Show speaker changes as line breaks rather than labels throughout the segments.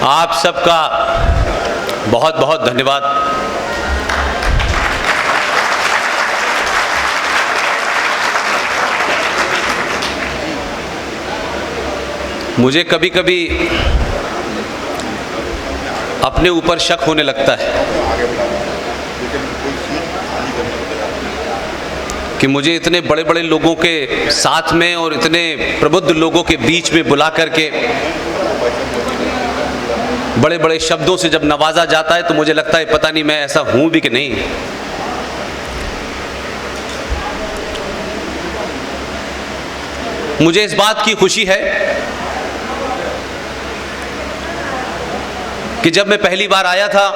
आप सबका बहुत बहुत धन्यवाद। मुझे कभी कभी अपने ऊपर शक होने लगता है कि मुझे इतने बड़े बड़े लोगों के साथ में और इतने प्रबुद्ध लोगों के बीच में बुला करके बड़े बड़े शब्दों से जब नवाजा जाता है तो मुझे लगता है पता नहीं मैं ऐसा हूं भी कि नहीं। मुझे इस बात की खुशी है कि जब मैं पहली बार आया था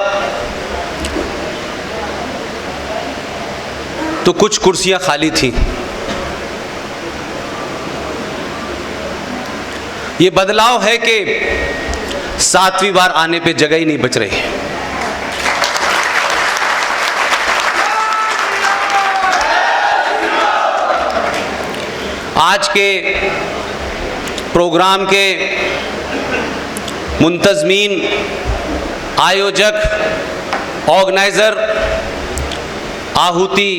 तो कुछ कुर्सियां खाली थीं। ये बदलाव है कि 7वीं बार आने पे जगह ही नहीं बच रही। आज के प्रोग्राम के मुंतजमीन, आयोजक, ऑर्गेनाइजर, आहुति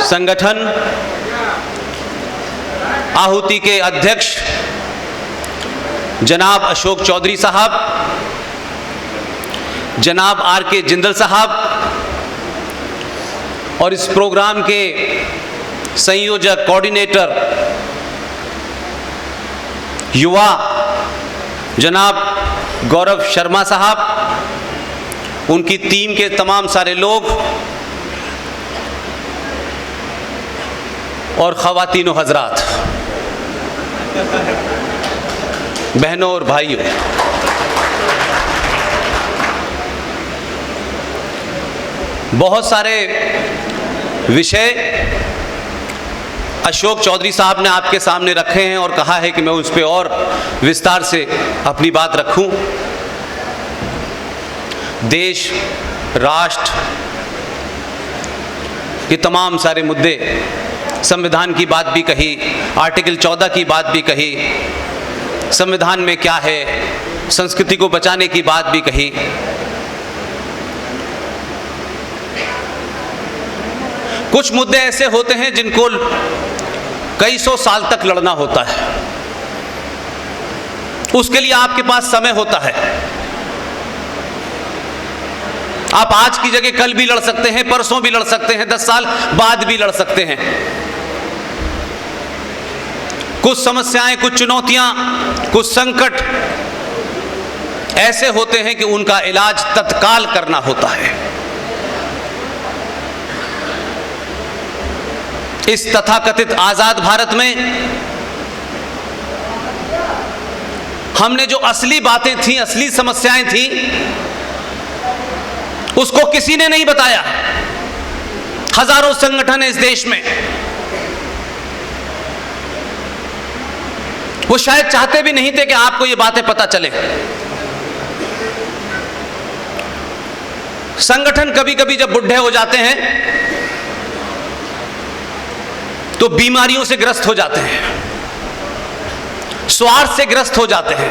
संगठन, आहुति के अध्यक्ष जनाब अशोक चौधरी साहब, जनाब आर.के. जिंदल साहब और इस प्रोग्राम के संयोजक, कोऑर्डिनेटर, युवा जनाब गौरव शर्मा साहब, उनकी टीम के तमाम सारे लोग और ख़वातीनो हजरात, बहनों और भाइयों, बहुत सारे विषय अशोक चौधरी साहब ने आपके सामने रखे हैं और कहा है कि मैं उस पर और विस्तार से अपनी बात रखूं। देश, राष्ट्र के तमाम सारे मुद्दे, संविधान की बात भी कही, आर्टिकल 14 की बात भी कही, संविधान में क्या है, संस्कृति को बचाने की बात भी कही। कुछ मुद्दे ऐसे होते हैं जिनको कई सौ साल तक लड़ना होता है, उसके लिए आपके पास समय होता है। आप आज की जगह कल भी लड़ सकते हैं, परसों भी लड़ सकते हैं, 10 साल बाद भी लड़ सकते हैं। कुछ समस्याएं, कुछ चुनौतियां, कुछ संकट ऐसे होते हैं कि उनका इलाज तत्काल करना होता है। इस तथाकथित आजाद भारत में हमने जो असली बातें थी, असली समस्याएं थी, उसको किसी ने नहीं बताया। हजारों संगठन है इस देश में, वो शायद चाहते भी नहीं थे कि आपको ये बातें पता चले। संगठन कभी कभी जब बुढ़े हो जाते हैं तो बीमारियों से ग्रस्त हो जाते हैं, स्वार्थ से ग्रस्त हो जाते हैं,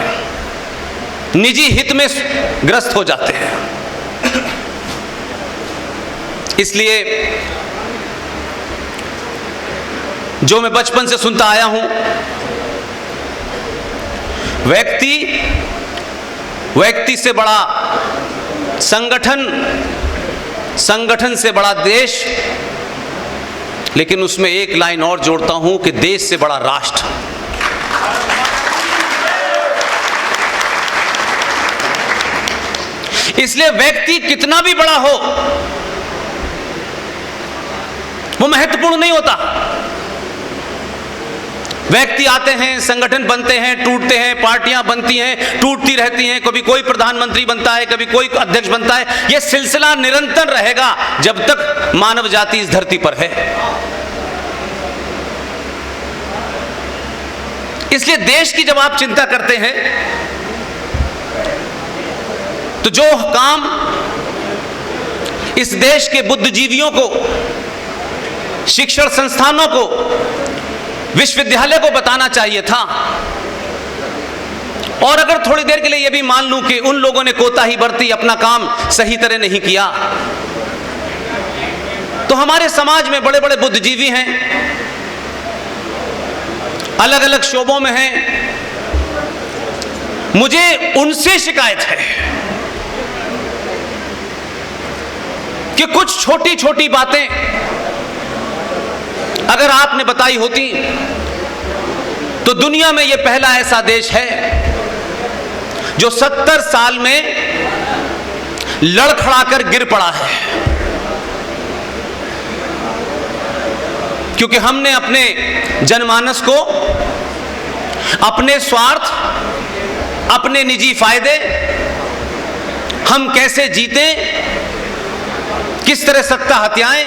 निजी हित में ग्रस्त हो जाते हैं। इसलिए जो मैं बचपन से सुनता आया हूं, व्यक्ति से बड़ा संगठन, संगठन से बड़ा देश, लेकिन उसमें एक लाइन और जोड़ता हूं कि देश से बड़ा राष्ट्र। इसलिए व्यक्ति कितना भी बड़ा हो वो महत्वपूर्ण नहीं होता। व्यक्ति आते हैं, संगठन बनते हैं, टूटते हैं, पार्टियां बनती हैं, टूटती रहती हैं, कभी कोई प्रधानमंत्री बनता है, कभी कोई अध्यक्ष बनता है। यह सिलसिला निरंतर रहेगा जब तक मानव जाति इस धरती पर है। इसलिए देश की जब आप चिंता करते हैं तो जो काम इस देश के बुद्धिजीवियों को, शिक्षण संस्थानों को, विश्वविद्यालय को बताना चाहिए था, और अगर थोड़ी देर के लिए यह भी मान लूं कि उन लोगों ने कोताही बरती, अपना काम सही तरह नहीं किया, तो हमारे समाज में बड़े बड़े बुद्धिजीवी हैं, अलग अलग शोबों में हैं, मुझे उनसे शिकायत है कि कुछ छोटी छोटी बातें अगर आपने बताई होती तो दुनिया में यह पहला ऐसा देश है जो 70 साल में लड़खड़ाकर गिर पड़ा है, क्योंकि हमने अपने जनमानस को अपने स्वार्थ, अपने निजी फायदे, हम कैसे जीते, किस तरह सत्ता हत्याएं,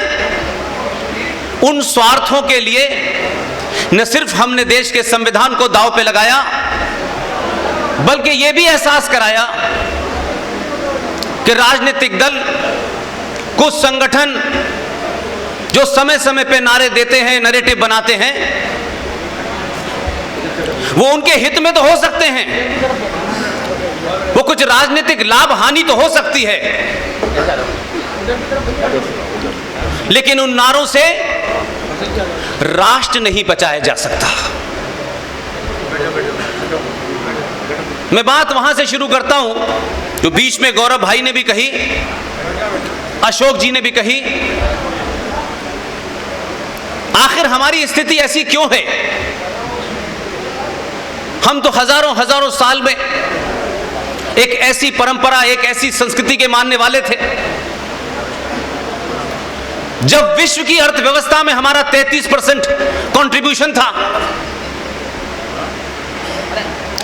उन स्वार्थों के लिए न सिर्फ हमने देश के संविधान को दांव पे लगाया, बल्कि यह भी एहसास कराया कि राजनीतिक दल, कुछ संगठन जो समय समय पे नारे देते हैं, नैरेटिव बनाते हैं, वो उनके हित में तो हो सकते हैं, वो कुछ राजनीतिक लाभ हानि तो हो सकती है, लेकिन उन नारों से राष्ट्र नहीं बचाया जा सकता। मैं बात वहां से शुरू करता हूं जो बीच में गौरव भाई ने भी कही, अशोक जी ने भी कही। आखिर हमारी स्थिति ऐसी क्यों है? हम तो हजारों हजारों साल में एक ऐसी परंपरा, एक ऐसी संस्कृति के मानने वाले थे जब विश्व की अर्थव्यवस्था में हमारा 33% कंट्रीब्यूशन था।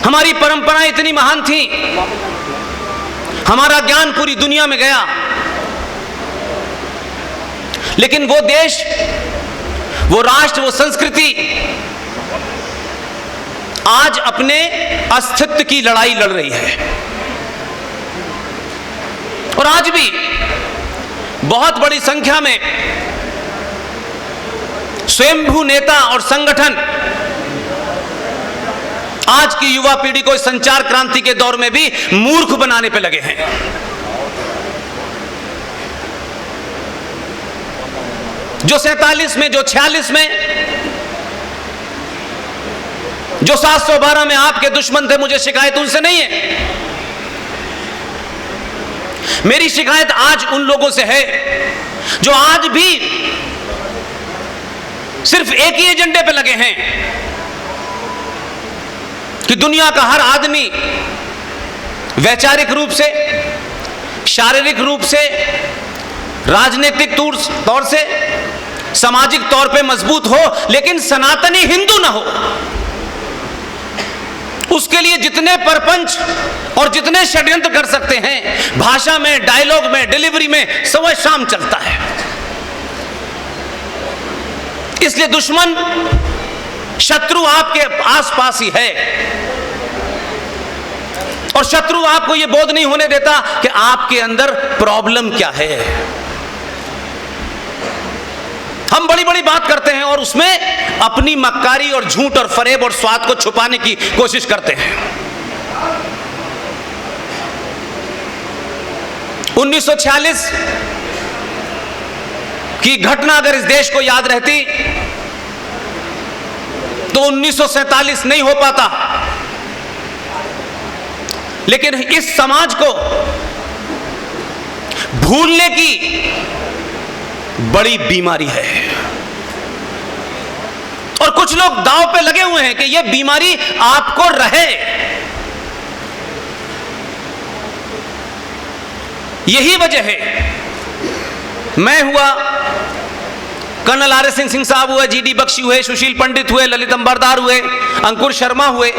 हमारी परंपराएं इतनी महान थी, हमारा ज्ञान पूरी दुनिया में गया, लेकिन वो देश, वो राष्ट्र, वो संस्कृति आज अपने अस्तित्व की लड़ाई लड़ रही है। और आज भी बहुत बड़ी संख्या में स्वयंभू नेता और संगठन आज की युवा पीढ़ी को इस संचार क्रांति के दौर में भी मूर्ख बनाने पे लगे हैं। जो 47 में, जो 46 में, जो 712 में आपके दुश्मन थे, मुझे शिकायत उनसे नहीं है। मेरी शिकायत आज उन लोगों से है जो आज भी सिर्फ एक ही एजेंडे पे लगे हैं कि दुनिया का हर आदमी वैचारिक रूप से, शारीरिक रूप से, राजनीतिक तौर से, सामाजिक तौर पे मजबूत हो, लेकिन सनातनी हिंदू ना हो। उसके लिए जितने परपंच और जितने षड्यंत्र कर सकते हैं, भाषा में, डायलॉग में, डिलीवरी में, सुबह शाम चलता है। इसलिए दुश्मन, शत्रु आपके आसपास ही है, और शत्रु आपको यह बोध नहीं होने देता कि आपके अंदर प्रॉब्लम क्या है। हम बड़ी बड़ी बात करते हैं और उसमें अपनी मक्कारी और झूठ और फरेब और स्वाद को छुपाने की कोशिश करते हैं। 1946 की घटना अगर इस देश को याद रहती तो 1947 नहीं हो पाता, लेकिन इस समाज को भूलने की बड़ी बीमारी है, और कुछ लोग दांव पे लगे हुए हैं कि यह बीमारी आपको रहे। यही वजह है, मैं हुआ, कर्नल आर.एस. सिंह साहब हुए, जी.डी. बख्शी हुए, सुशील पंडित हुए, ललित अंबरदार हुए, अंकुर शर्मा हुए,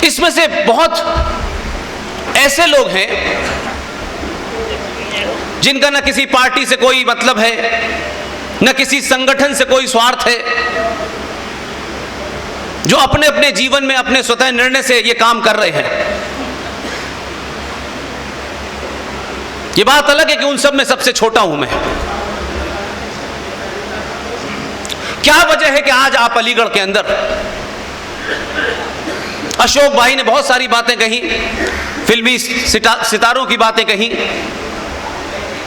इसमें से बहुत ऐसे लोग हैं जिनका न किसी पार्टी से कोई मतलब है, न किसी संगठन से कोई स्वार्थ है, जो अपने अपने जीवन में अपने स्वतः निर्णय से ये काम कर रहे हैं। ये बात अलग है कि उन सब में सबसे छोटा हूं मैं। क्या वजह है कि आज आप अलीगढ़ के अंदर अशोक भाई ने बहुत सारी बातें कही, फिल्मी सितारों की बातें कही,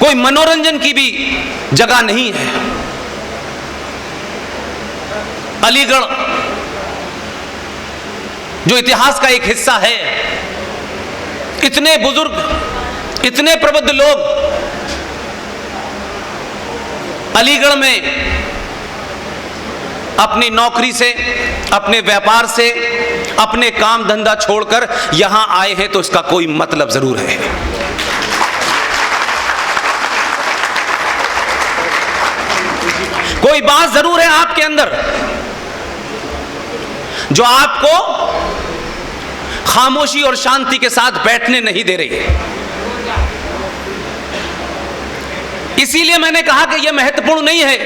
कोई मनोरंजन की भी जगह नहीं है। अलीगढ़ जो इतिहास का एक हिस्सा है, इतने बुजुर्ग, इतने प्रबुद्ध लोग अलीगढ़ में अपनी नौकरी से, अपने व्यापार से, अपने काम धंधा छोड़कर यहां आए हैं, तो इसका कोई मतलब जरूर है। कोई बात जरूर है आपके अंदर जो आपको खामोशी और शांति के साथ बैठने नहीं दे रही है। इसीलिए मैंने कहा कि यह महत्वपूर्ण नहीं है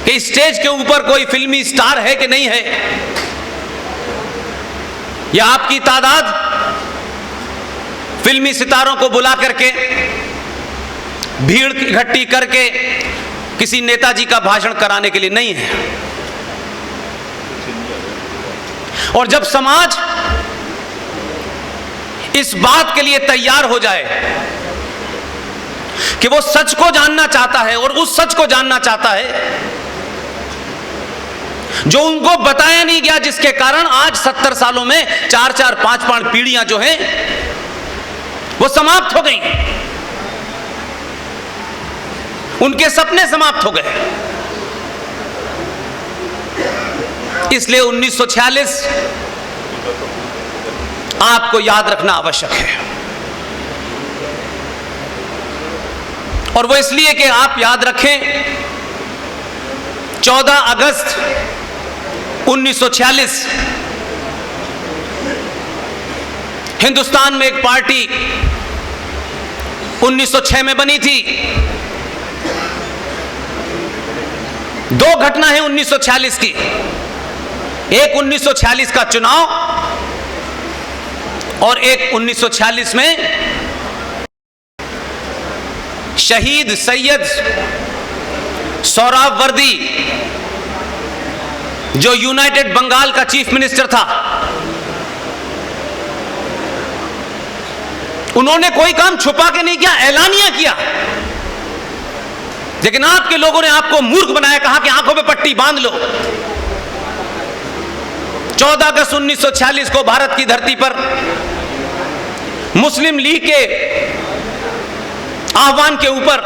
कि स्टेज के ऊपर कोई फिल्मी स्टार है कि नहीं है, या आपकी तादाद फिल्मी सितारों को बुला करके, भीड़ इकट्ठी करके किसी नेताजी का भाषण कराने के लिए नहीं है। और जब समाज इस बात के लिए तैयार हो जाए कि वो सच को जानना चाहता है और उस सच को जानना चाहता है जो उनको बताया नहीं गया, जिसके कारण आज 70 सालों में 4-4, 5-5 पीढ़ियां जो हैं वो समाप्त हो गई, उनके सपने समाप्त हो गए। इसलिए 1946 आपको याद रखना आवश्यक है, और वो इसलिए कि आप याद रखें 14 अगस्त 1946 हिंदुस्तान में एक पार्टी 1906 में बनी थी। दो घटना है 1946 की, एक 1946 का चुनाव और एक 1946 में शहीद सैयद सोहरावर्दी जो यूनाइटेड बंगाल का चीफ मिनिस्टर था, उन्होंने कोई काम छुपा के नहीं किया, ऐलानिया किया, लेकिन आपके लोगों ने आपको मूर्ख बनाया, कहा कि आंखों पे पट्टी बांध लो। 14 अगस्त 1946 को भारत की धरती पर मुस्लिम लीग के आह्वान के ऊपर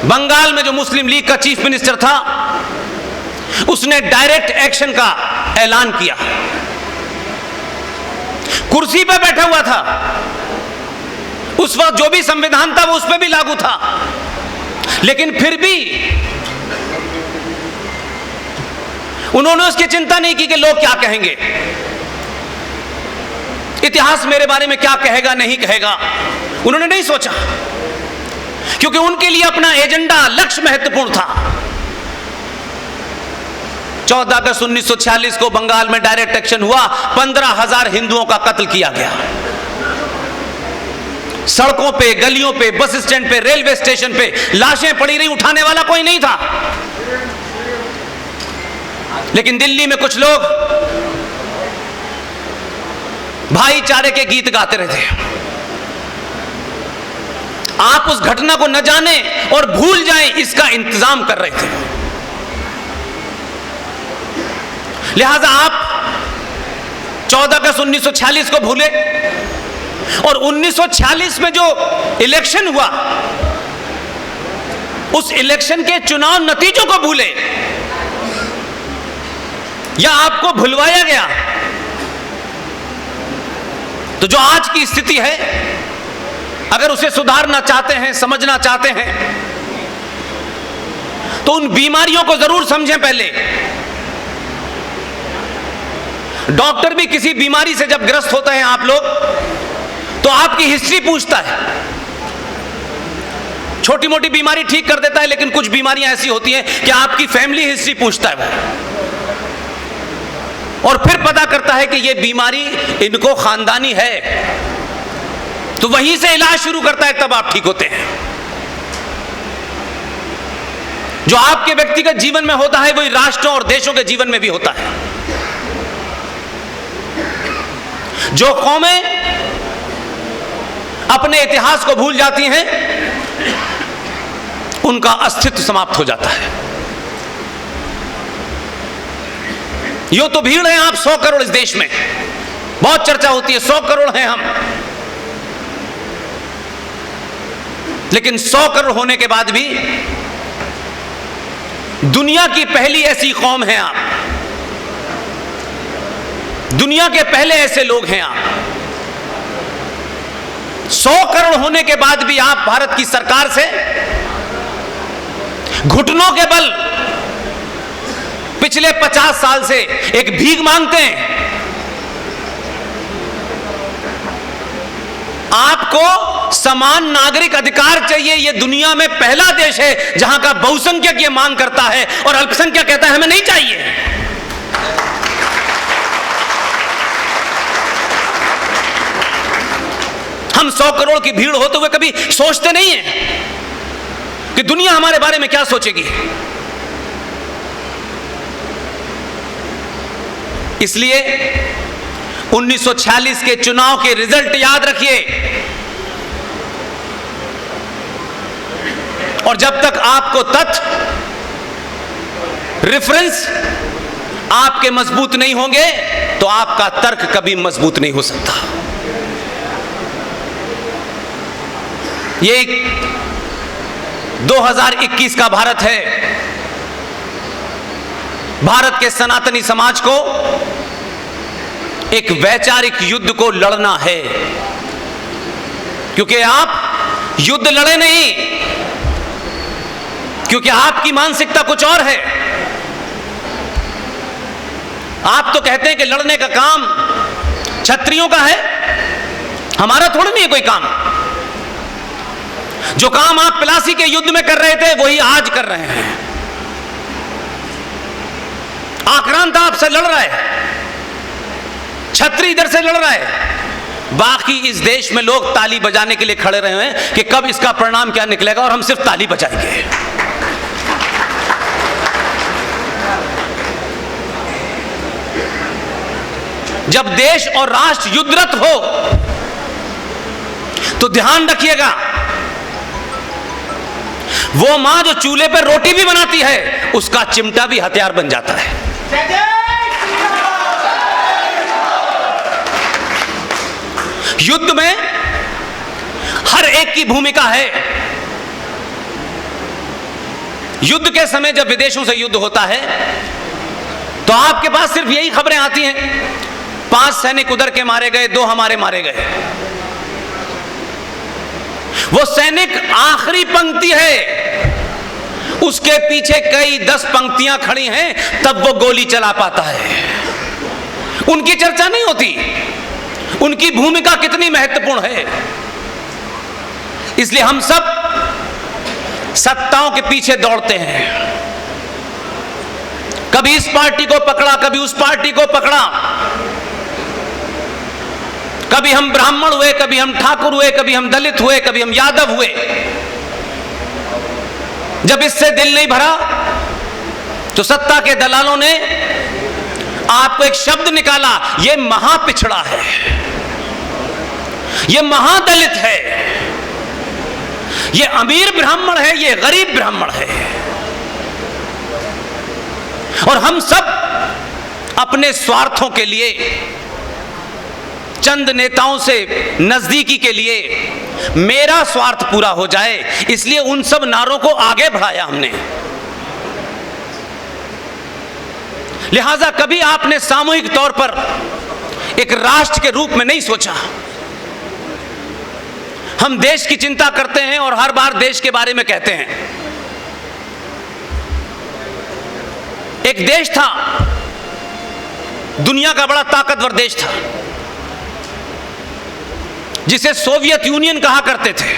बंगाल में जो मुस्लिम लीग का चीफ मिनिस्टर था, उसने डायरेक्ट एक्शन का ऐलान किया। कुर्सी पर बैठा हुआ था, उस वक्त जो भी संविधान था वो उस पर भी लागू था, लेकिन फिर भी उन्होंने उसकी चिंता नहीं की कि लोग क्या कहेंगे, इतिहास मेरे बारे में क्या कहेगा नहीं कहेगा, उन्होंने नहीं सोचा, क्योंकि उनके लिए अपना एजेंडा, लक्ष्य महत्वपूर्ण था। 14 अगस्त 1946 को बंगाल में डायरेक्ट एक्शन हुआ, 15,000 हिंदुओं का कत्ल किया गया। सड़कों पे, गलियों पे, बस स्टैंड पे, रेलवे स्टेशन पे लाशें पड़ी रही, उठाने वाला कोई नहीं था। लेकिन दिल्ली में कुछ लोग भाईचारे के गीत गाते रहे थे। आप उस घटना को न जाने और भूल जाएं, इसका इंतजाम कर रहे थे। लिहाजा आप 14 अगस्त 1946 को भूले, और 1946 में जो इलेक्शन हुआ, उस इलेक्शन के चुनाव नतीजों को भूले, या आपको भुलवाया गया। तो जो आज की स्थिति है, अगर उसे सुधारना चाहते हैं, समझना चाहते हैं, तो उन बीमारियों को जरूर समझें। पहले डॉक्टर भी किसी बीमारी से जब ग्रस्त होता है आप लोग, तो आपकी हिस्ट्री पूछता है। छोटी मोटी बीमारी ठीक कर देता है, लेकिन कुछ बीमारियां ऐसी होती हैं कि आपकी फैमिली हिस्ट्री पूछता है वो, और फिर पता करता है कि ये बीमारी इनको खानदानी है, तो वहीं से इलाज शुरू करता है, तब आप ठीक होते हैं। जो आपके व्यक्तिगत जीवन में होता है, वही राष्ट्रों और देशों के जीवन में भी होता है। जो कौमें अपने इतिहास को भूल जाती हैं, उनका अस्तित्व समाप्त हो जाता है। यूं तो भीड़ है आप 100 करोड़ इस देश में, बहुत चर्चा होती है 100 करोड़ हैं हम, लेकिन 100 करोड़ होने के बाद भी दुनिया की पहली ऐसी कौम है आप, दुनिया के पहले ऐसे लोग हैं आप। 100 करोड़ होने के बाद भी आप भारत की सरकार से घुटनों के बल पिछले 50 साल से एक भीख मांगते हैं। आपको समान नागरिक अधिकार चाहिए। यह दुनिया में पहला देश है जहां का बहुसंख्यक यह मांग करता है और अल्पसंख्यक कहता है हमें नहीं चाहिए। हम 100 करोड़ की भीड़ होते हुए कभी सोचते नहीं हैं कि दुनिया हमारे बारे में क्या सोचेगी। इसलिए 1946 के चुनाव के रिजल्ट याद रखिए, और जब तक आपको तथ्य रेफरेंस आपके मजबूत नहीं होंगे तो आपका तर्क कभी मजबूत नहीं हो सकता। ये 2021 का भारत है। भारत के सनातनी समाज को एक वैचारिक युद्ध को लड़ना है, क्योंकि आप युद्ध लड़े नहीं, क्योंकि आपकी मानसिकता कुछ और है। आप तो कहते हैं कि लड़ने का काम क्षत्रियों का है, हमारा थोड़ा नहीं है कोई काम। जो काम आप प्लासी के युद्ध में कर रहे थे वही आज कर रहे हैं। आक्रांता आपसे लड़ रहा है, छत्री इधर से लड़ रहा है, बाकी इस देश में लोग ताली बजाने के लिए खड़े रहे हैं कि कब इसका परिणाम क्या निकलेगा, और हम सिर्फ ताली बजाएंगे। जब देश और राष्ट्र युद्धरत हो तो ध्यान रखिएगा, वो मां जो चूल्हे पर रोटी भी बनाती है उसका चिमटा भी हथियार बन जाता है। युद्ध में हर एक की भूमिका है। युद्ध के समय जब विदेशों से युद्ध होता है तो आपके पास सिर्फ यही खबरें आती हैं, 5 सैनिक उधर के मारे गए, 2 हमारे मारे गए। वो सैनिक आखिरी पंक्ति है, उसके पीछे कई 10 पंक्तियां खड़ी हैं, तब वो गोली चला पाता है। उनकी चर्चा नहीं होती, उनकी भूमिका कितनी महत्वपूर्ण है। इसलिए हम सब सत्ताओं के पीछे दौड़ते हैं, कभी इस पार्टी को पकड़ा, कभी उस पार्टी को पकड़ा, कभी हम ब्राह्मण हुए, कभी हम ठाकुर हुए, कभी हम दलित हुए, कभी हम यादव हुए। जब इससे दिल नहीं भरा तो सत्ता के दलालों ने आपको एक शब्द निकाला, ये महापिछड़ा है, ये महादलित है, ये अमीर ब्राह्मण है, ये गरीब ब्राह्मण है। और हम सब अपने स्वार्थों के लिए, चंद नेताओं से नजदीकी के लिए, मेरा स्वार्थ पूरा हो जाए, इसलिए उन सब नारों को आगे बढ़ाया हमने। लिहाजा कभी आपने सामूहिक तौर पर एक राष्ट्र के रूप में नहीं सोचा। हम देश की चिंता करते हैं और हर बार देश के बारे में कहते हैं। एक देश था, दुनिया का बड़ा ताकतवर देश था, जिसे सोवियत यूनियन कहा करते थे।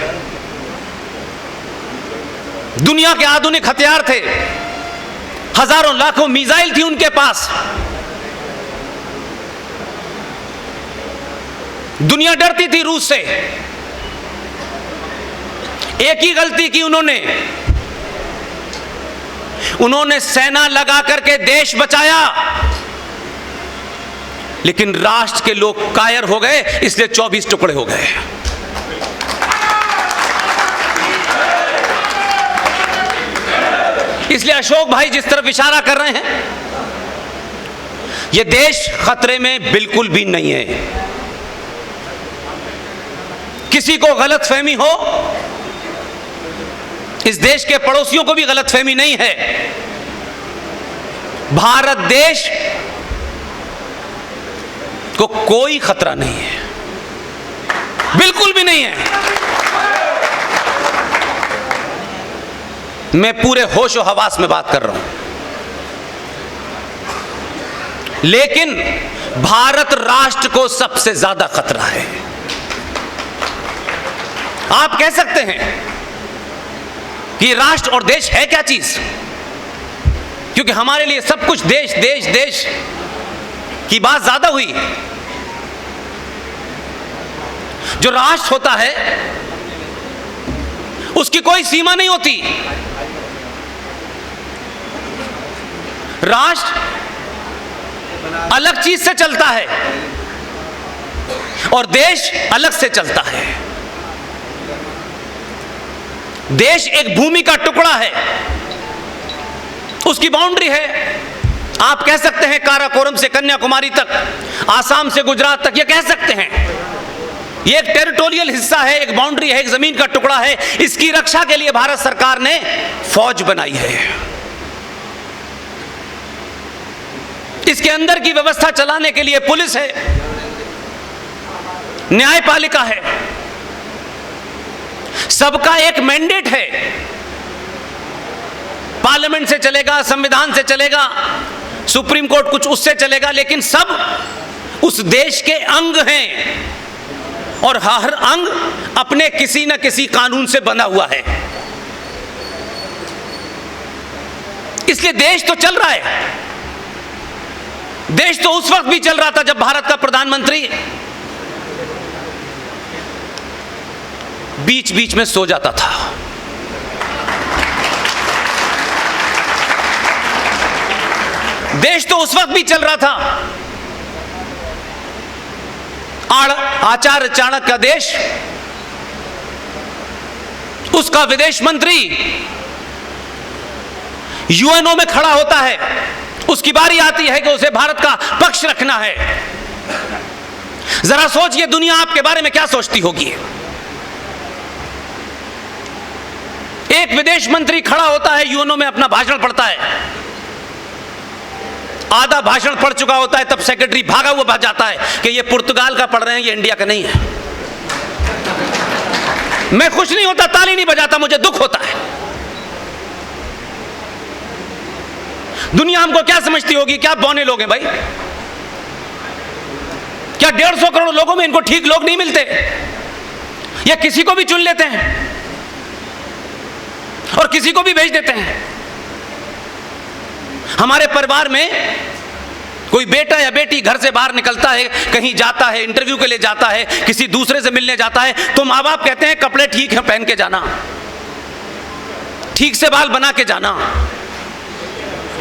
दुनिया के आधुनिक हथियार थे, हजारों लाखों मिसाइल थी उनके पास। दुनिया डरती थी रूस से। एक ही गलती की उन्होंने सेना लगा करके देश बचाया। लेकिन राष्ट्र के लोग कायर हो गए, इसलिए 24 टुकड़े हो गए। इसलिए अशोक भाई जिस तरफ इशारा कर रहे हैं, यह देश खतरे में बिल्कुल भी नहीं है। किसी को गलतफहमी हो, इस देश के पड़ोसियों को भी गलतफहमी नहीं है, भारत देश को कोई खतरा नहीं है, बिल्कुल भी नहीं है। मैं पूरे होश और हवास में बात कर रहा हूं। लेकिन भारत राष्ट्र को सबसे ज्यादा खतरा है। आप कह सकते हैं कि राष्ट्र और देश है क्या चीज, क्योंकि हमारे लिए सब कुछ देश देश देश की बात ज्यादा हुई। जो राष्ट्र होता है उसकी कोई सीमा नहीं होती। राष्ट्र अलग चीज से चलता है और देश अलग से चलता है। देश एक भूमि का टुकड़ा है, उसकी बाउंड्री है। आप कह सकते हैं काराकोरम से कन्याकुमारी तक, आसाम से गुजरात तक, ये कह सकते हैं ये एक टेरिटोरियल हिस्सा है, एक बाउंड्री है, एक जमीन का टुकड़ा है। इसकी रक्षा के लिए भारत सरकार ने फौज बनाई है, इसके अंदर की व्यवस्था चलाने के लिए पुलिस है, न्यायपालिका है, सबका एक मैंडेट है। पार्लियामेंट से चलेगा, संविधान से चलेगा, सुप्रीम कोर्ट कुछ उससे चलेगा, लेकिन सब उस देश के अंग हैं और हर अंग अपने किसी न किसी कानून से बंधा हुआ है। इसलिए देश तो चल रहा है। देश तो उस वक्त भी चल रहा था जब भारत का प्रधानमंत्री बीच बीच में सो जाता था। देश तो उस वक्त भी चल रहा था, आचार्य चाणक्य का देश, उसका विदेश मंत्री यूएनओ में खड़ा होता है, उसकी बारी आती है कि उसे भारत का पक्ष रखना है। जरा सोचिए दुनिया आपके बारे में क्या सोचती होगी। एक विदेश मंत्री खड़ा होता है यूएनओ में, अपना भाषण पढ़ता है, आधा भाषण पढ़ चुका होता है, तब सेक्रेटरी भागा हुआ भाग जाता है कि ये पुर्तगाल का पढ़ रहे हैं, ये इंडिया का नहीं है। मैं खुश नहीं होता, ताली नहीं बजाता, मुझे दुख होता है। दुनिया हमको क्या समझती होगी, क्या बौने लोग हैं भाई? क्या 150 करोड़ लोगों में इनको ठीक लोग नहीं मिलते? या किसी को भी चुन लेते हैं और किसी को भी भेज देते हैं? हमारे परिवार में कोई बेटा या बेटी घर से बाहर निकलता है, कहीं जाता है, इंटरव्यू के लिए जाता है, किसी दूसरे से मिलने जाता है, तो माँ बाप कहते हैं कपड़े ठीक है पहन के जाना, ठीक से बाल बना के जाना।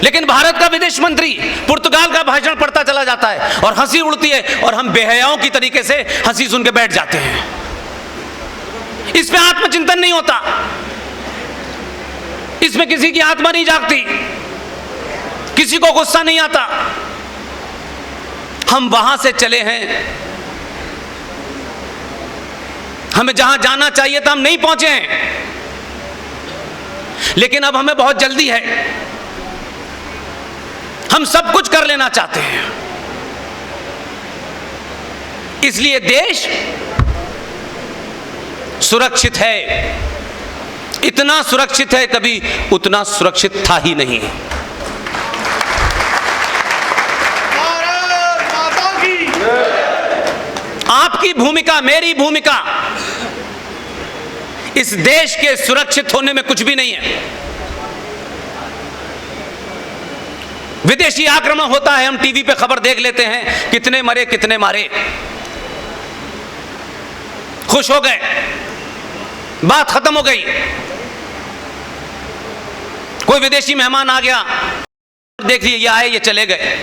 लेकिन भारत का विदेश मंत्री पुर्तगाल का भाषण पढ़ता चला जाता है और हंसी उड़ती है और हम बेहयाओं की तरीके से हंसी सुन के बैठ जाते हैं। इसमें आत्मचिंतन नहीं होता, इसमें किसी की आत्मा नहीं जागती, किसी को गुस्सा नहीं आता। हम वहां से चले हैं, हमें जहां जाना चाहिए था हम नहीं पहुंचे हैं, लेकिन अब हमें बहुत जल्दी है, हम सब कुछ कर लेना चाहते हैं। इसलिए देश सुरक्षित है, इतना सुरक्षित है कभी उतना सुरक्षित था ही नहीं। आपकी भूमिका, मेरी भूमिका इस देश के सुरक्षित होने में कुछ भी नहीं है। विदेशी आक्रमण होता है, हम टीवी पे खबर देख लेते हैं, कितने मरे कितने मारे, खुश हो गए, बात खत्म हो गई। कोई विदेशी मेहमान आ गया, देख लिए ये आए ये चले गए।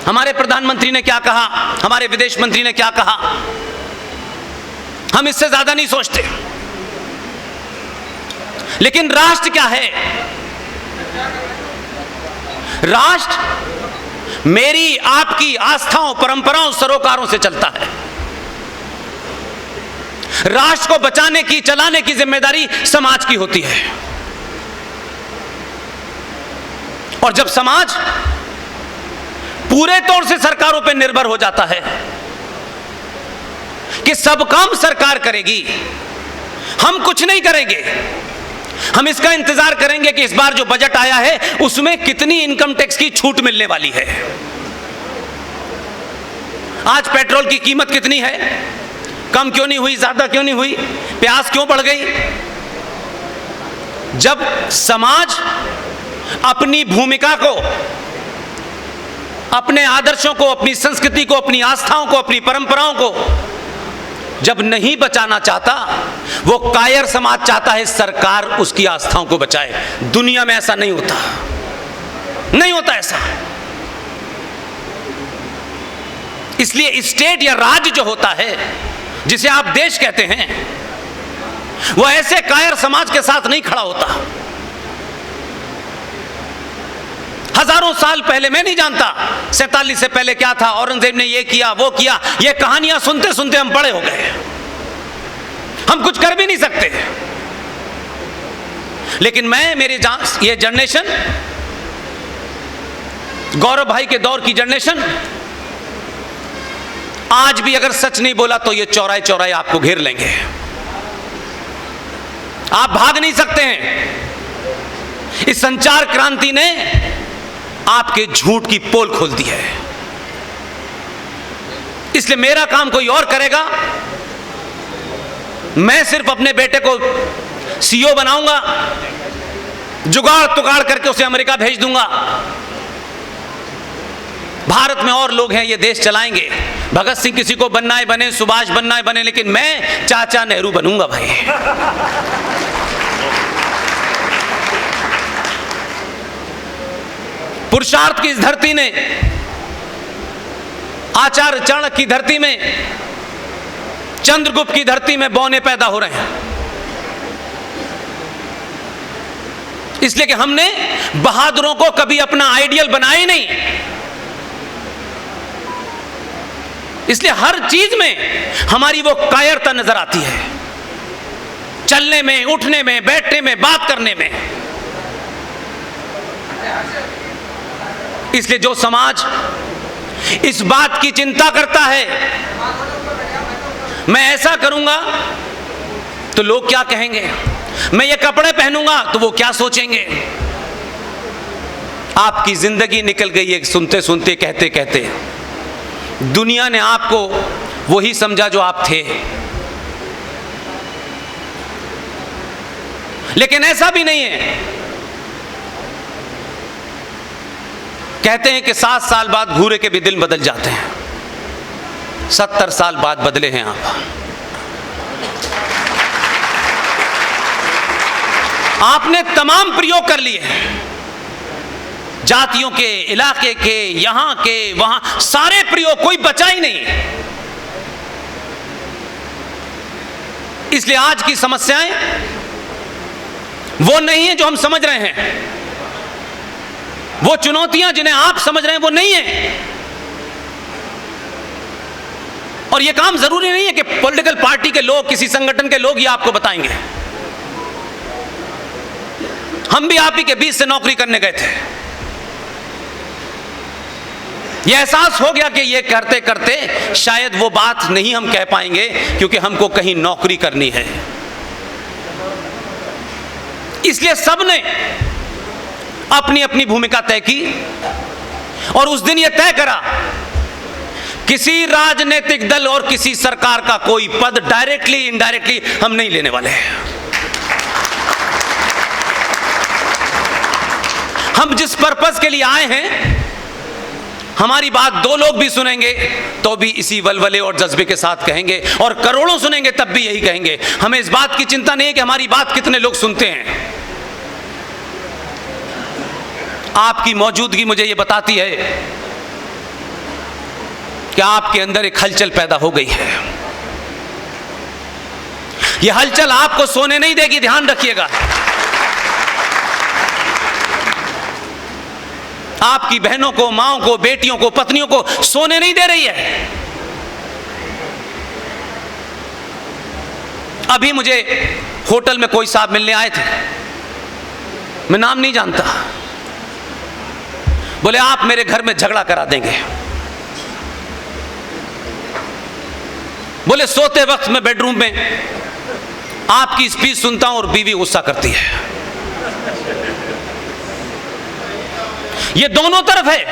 हमारे प्रधानमंत्री ने क्या कहा, हमारे विदेश मंत्री ने क्या कहा, हम इससे ज्यादा नहीं सोचते। लेकिन राष्ट्र क्या है? राष्ट्र मेरी आपकी आस्थाओं, परंपराओं, सरोकारों से चलता है। राष्ट्र को बचाने की, चलाने की जिम्मेदारी समाज की होती है। और जब समाज पूरे तौर से सरकारों पर निर्भर हो जाता है कि सब काम सरकार करेगी, हम कुछ नहीं करेंगे, हम इसका इंतजार करेंगे कि इस बार जो बजट आया है उसमें कितनी इनकम टैक्स की छूट मिलने वाली है। आज पेट्रोल की कीमत कितनी है, कम क्यों नहीं हुई, ज्यादा क्यों नहीं हुई, प्याज क्यों बढ़ गई? जब समाज अपनी भूमिका को, अपने आदर्शों को, अपनी संस्कृति को, अपनी आस्थाओं को, अपनी परंपराओं को जब नहीं बचाना चाहता, वो कायर समाज चाहता है सरकार उसकी आस्थाओं को बचाए। दुनिया में ऐसा नहीं होता, नहीं होता ऐसा। इसलिए स्टेट या राज्य जो होता है, जिसे आप देश कहते हैं, वो ऐसे कायर समाज के साथ नहीं खड़ा होता। हजारों साल पहले, मैं नहीं जानता 47 से पहले क्या था, औरंगजेब ने ये किया, वो किया, ये कहानियां सुनते सुनते हम बड़े हो गए, हम कुछ कर भी नहीं सकते। लेकिन ये जनरेशन, गौरव भाई के दौर की जनरेशन, आज भी अगर सच नहीं बोला तो ये चौराहे चौराहे आपको घेर लेंगे, आप भाग नहीं सकते हैं। इस संचार क्रांति ने आपके झूठ की पोल खोल दी है। इसलिए मेरा काम कोई और करेगा, मैं सिर्फ अपने बेटे को सीईओ बनाऊंगा, जुगाड़ तुगाड़ करके उसे अमेरिका भेज दूंगा। भारत में और लोग हैं, ये देश चलाएंगे। भगत सिंह किसी को बनना है बने, सुभाष बनना है बने, लेकिन मैं चाचा नेहरू बनूंगा भाई। पुरुषार्थ की इस धरती ने, आचार्य चाणक्य की धरती में, चंद्रगुप्त की धरती में बौने पैदा हो रहे हैं। इसलिए कि हमने बहादुरों को कभी अपना आइडियल बनाया ही नहीं। इसलिए हर चीज में हमारी वो कायरता नजर आती है, चलने में, उठने में, बैठने में, बात करने में। इसलिए जो समाज इस बात की चिंता करता है, मैं ऐसा करूंगा तो लोग क्या कहेंगे, मैं ये कपड़े पहनूंगा तो वो क्या सोचेंगे, आपकी जिंदगी निकल गई है सुनते सुनते, कहते कहते। दुनिया ने आपको वही समझा जो आप थे। लेकिन ऐसा भी नहीं है। कहते हैं कि 7 साल बाद घूरे के भी दिल बदल जाते हैं। 70 साल बाद बदले हैं आप। आपने तमाम प्रयोग कर लिए, जातियों के, इलाके के, यहां के, वहां, सारे प्रयोग, कोई बचा ही नहीं। इसलिए आज की समस्याएं वो नहीं है जो हम समझ रहे हैं, वो चुनौतियां जिन्हें आप समझ रहे हैं वो नहीं है। और यह काम जरूरी नहीं है कि पॉलिटिकल पार्टी के लोग, किसी संगठन के लोग ये आपको बताएंगे। हम भी आप ही के बीच से नौकरी करने गए थे, यह एहसास हो गया कि ये करते करते शायद वो बात नहीं हम कह पाएंगे, क्योंकि हमको कहीं नौकरी करनी है। इसलिए सबने अपनी अपनी भूमिका तय की और उस दिन यह तय करा, किसी राजनीतिक दल और किसी सरकार का कोई पद डायरेक्टली इनडायरेक्टली हम नहीं लेने वाले हैं। हम जिस पर्पस के लिए आए हैं, हमारी बात 2 लोग भी सुनेंगे तो भी इसी वलवले और जज्बे के साथ कहेंगे, और करोड़ों सुनेंगे तब भी यही कहेंगे। हमें इस बात की चिंता नहीं है कि हमारी बात कितने लोग सुनते हैं। आपकी मौजूदगी मुझे ये बताती है कि आपके अंदर एक हलचल पैदा हो गई है। यह हलचल आपको सोने नहीं देगी, ध्यान रखिएगा। आपकी बहनों को, माओं को, बेटियों को, पत्नियों को सोने नहीं दे रही है। अभी मुझे होटल में कोई साहब मिलने आए थे, मैं नाम नहीं जानता, बोले आप मेरे घर में झगड़ा करा देंगे। बोले सोते वक्त मैं बेडरूम में आपकी स्पीच सुनता हूं और बीवी गुस्सा करती है। ये दोनों तरफ है,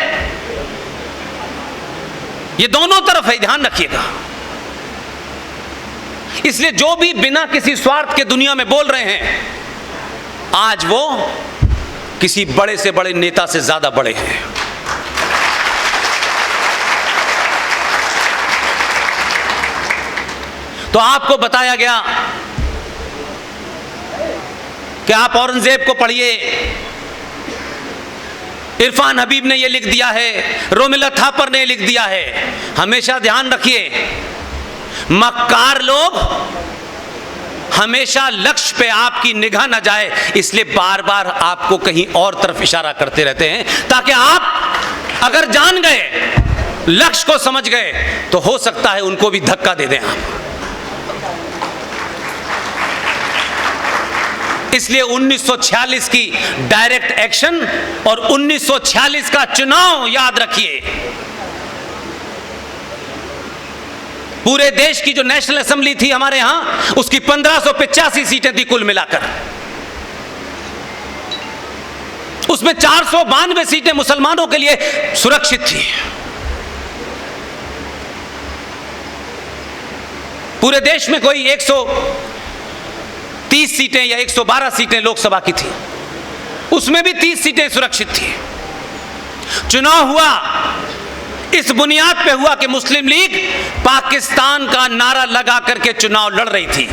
ये दोनों तरफ है, ध्यान रखिएगा। इसलिए जो भी बिना किसी स्वार्थ के दुनिया में बोल रहे हैं, आज वो किसी बड़े से बड़े नेता से ज्यादा बड़े हैं। तो आपको बताया गया कि आप औरंगजेब को पढ़िए, इरफान हबीब ने यह लिख दिया है, रोमिला थापर ने लिख दिया है। हमेशा ध्यान रखिए, मक्कार लोग हमेशा लक्ष्य पे आपकी निगाह न जाए, इसलिए बार बार आपको कहीं और तरफ इशारा करते रहते हैं, ताकि आप अगर जान गए, लक्ष्य को समझ गए, तो हो सकता है उनको भी धक्का दे दें आप। इसलिए 1946 की डायरेक्ट एक्शन और 1946 का चुनाव याद रखिए। पूरे देश की जो नेशनल असेंबली थी हमारे यहां, उसकी 1585 सीटें थी कुल मिलाकर। उसमें 492 सीटें मुसलमानों के लिए सुरक्षित थी। पूरे देश में कोई 130 सीटें या 112 सीटें लोकसभा की थी, उसमें भी 30 सीटें सुरक्षित थी। चुनाव हुआ, इस बुनियाद पे हुआ कि मुस्लिम लीग पाकिस्तान का नारा लगा करके चुनाव लड़ रही थी।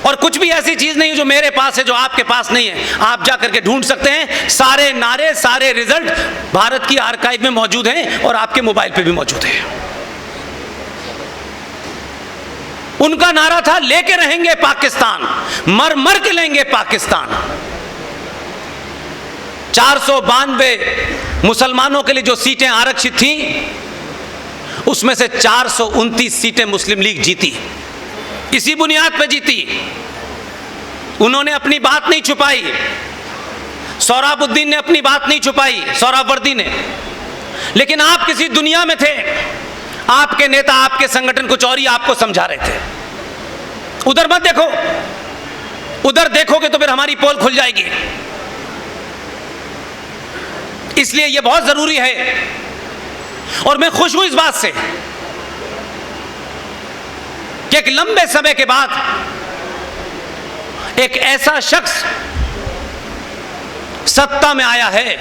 और कुछ भी ऐसी चीज नहीं जो मेरे पास है, जो आपके पास नहीं है, आप जा करके ढूंढ सकते हैं। सारे नारे, सारे रिजल्ट भारत की आर्काइव में मौजूद हैं और आपके मोबाइल पे भी मौजूद है। उनका नारा था, लेके रहेंगे पाकिस्तान, मर मर के लेंगे पाकिस्तान। 492 मुसलमानों के लिए जो सीटें आरक्षित थी, उसमें से 429 सीटें मुस्लिम लीग जीती। इसी बुनियाद पर जीती। उन्होंने अपनी बात नहीं छुपाई, सोहराबुद्दीन ने अपनी बात नहीं छुपाई, सोहरावर्दी ने। लेकिन आप किसी दुनिया में थे, आपके नेता, आपके संगठन कुछ और ही आपको समझा रहे थे। उधर मत देखो, उधर देखोगे तो फिर हमारी पोल खुल जाएगी। इसलिए यह बहुत जरूरी है, और मैं खुश हूं इस बात से कि एक लंबे समय के बाद एक ऐसा शख्स सत्ता में आया है।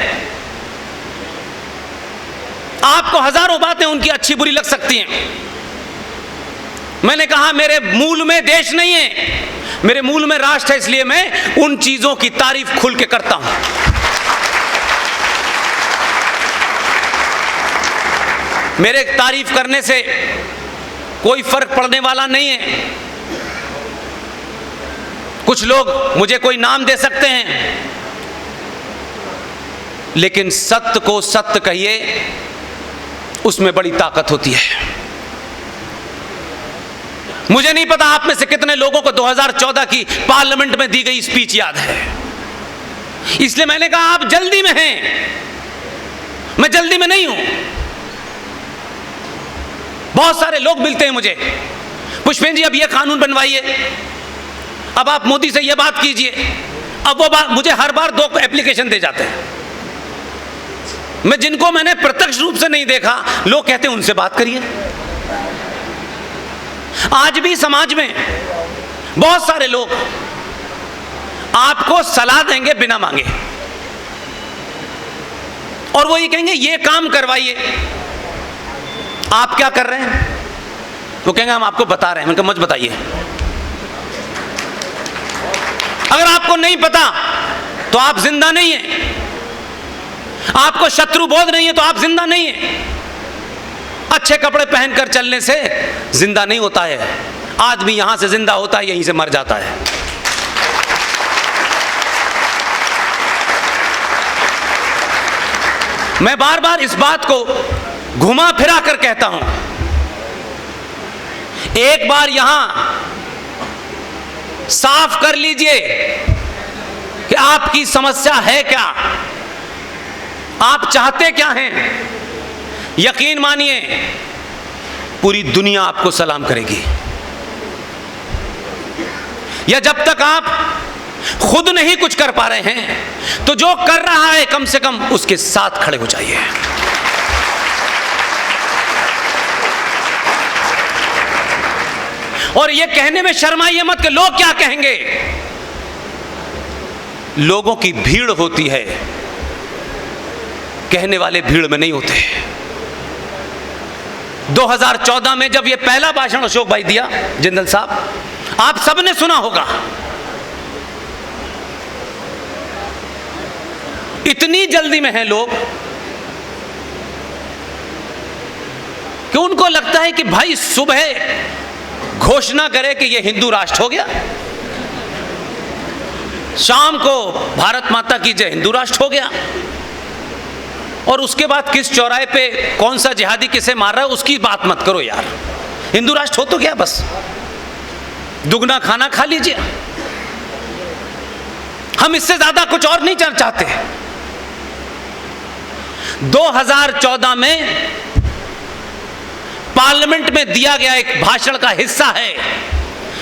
आपको हजारों बातें उनकी अच्छी बुरी लग सकती हैं। मैंने कहा मेरे मूल में देश नहीं है, मेरे मूल में राष्ट्र है, इसलिए मैं उन चीजों की तारीफ खुल के करता हूं। मेरे तारीफ करने से कोई फर्क पड़ने वाला नहीं है। कुछ लोग मुझे कोई नाम दे सकते हैं, लेकिन सत्य को सत्य कहिए, उसमें बड़ी ताकत होती है। मुझे नहीं पता आप में से कितने लोगों को 2014 की पार्लियामेंट में दी गई स्पीच याद है। इसलिए मैंने कहा आप जल्दी में हैं, मैं जल्दी में नहीं हूं। बहुत सारे लोग मिलते हैं मुझे, पुष्पेंद्र जी अब ये कानून बनवाइए, अब आप मोदी से ये बात कीजिए। अब वो बात मुझे हर बार 2 एप्लीकेशन दे जाते हैं। मैं जिनको मैंने प्रत्यक्ष रूप से नहीं देखा, लोग कहते हैं उनसे बात करिए। आज भी समाज में बहुत सारे लोग आपको सलाह देंगे बिना मांगे, और वो ये कहेंगे ये काम करवाइए। आप क्या कर रहे हैं? वो कहेंगे हम आपको बता रहे हैं। मैंने कहा मत बताइए। अगर आपको नहीं पता तो आप जिंदा नहीं हैं। आपको शत्रु बोध नहीं है तो आप जिंदा नहीं हैं। अच्छे कपड़े पहनकर चलने से जिंदा नहीं होता है। आदमी यहां से जिंदा होता है, यहीं से मर जाता है। मैं बार बार इस बात को घुमा फिरा कर कहता हूं, एक बार यहां साफ कर लीजिए कि आपकी समस्या है क्या, आप चाहते क्या हैं। यकीन मानिए पूरी दुनिया आपको सलाम करेगी। या जब तक आप खुद नहीं कुछ कर पा रहे हैं तो जो कर रहा है कम से कम उसके साथ खड़े हो जाइए। और ये कहने में शर्माइए मत कि लोग क्या कहेंगे। लोगों की भीड़ होती है, कहने वाले भीड़ में नहीं होते। 2014 में जब ये पहला भाषण अशोक भाई दिया, जिंदल साहब, आप सबने सुना होगा। इतनी जल्दी में हैं लोग कि उनको लगता है कि भाई सुबह घोषणा करे कि ये हिंदू राष्ट्र हो गया, शाम को भारत माता की जय हिंदू राष्ट्र हो गया, और उसके बाद किस चौराहे पे कौन सा जिहादी किसे मार रहा है उसकी बात मत करो यार। हिंदू राष्ट्र हो तो क्या, बस दुगना खाना खा लीजिए। हम इससे ज्यादा कुछ और नहीं चाहते। 2014 में पार्लियामेंट में दिया गया एक भाषण का हिस्सा है,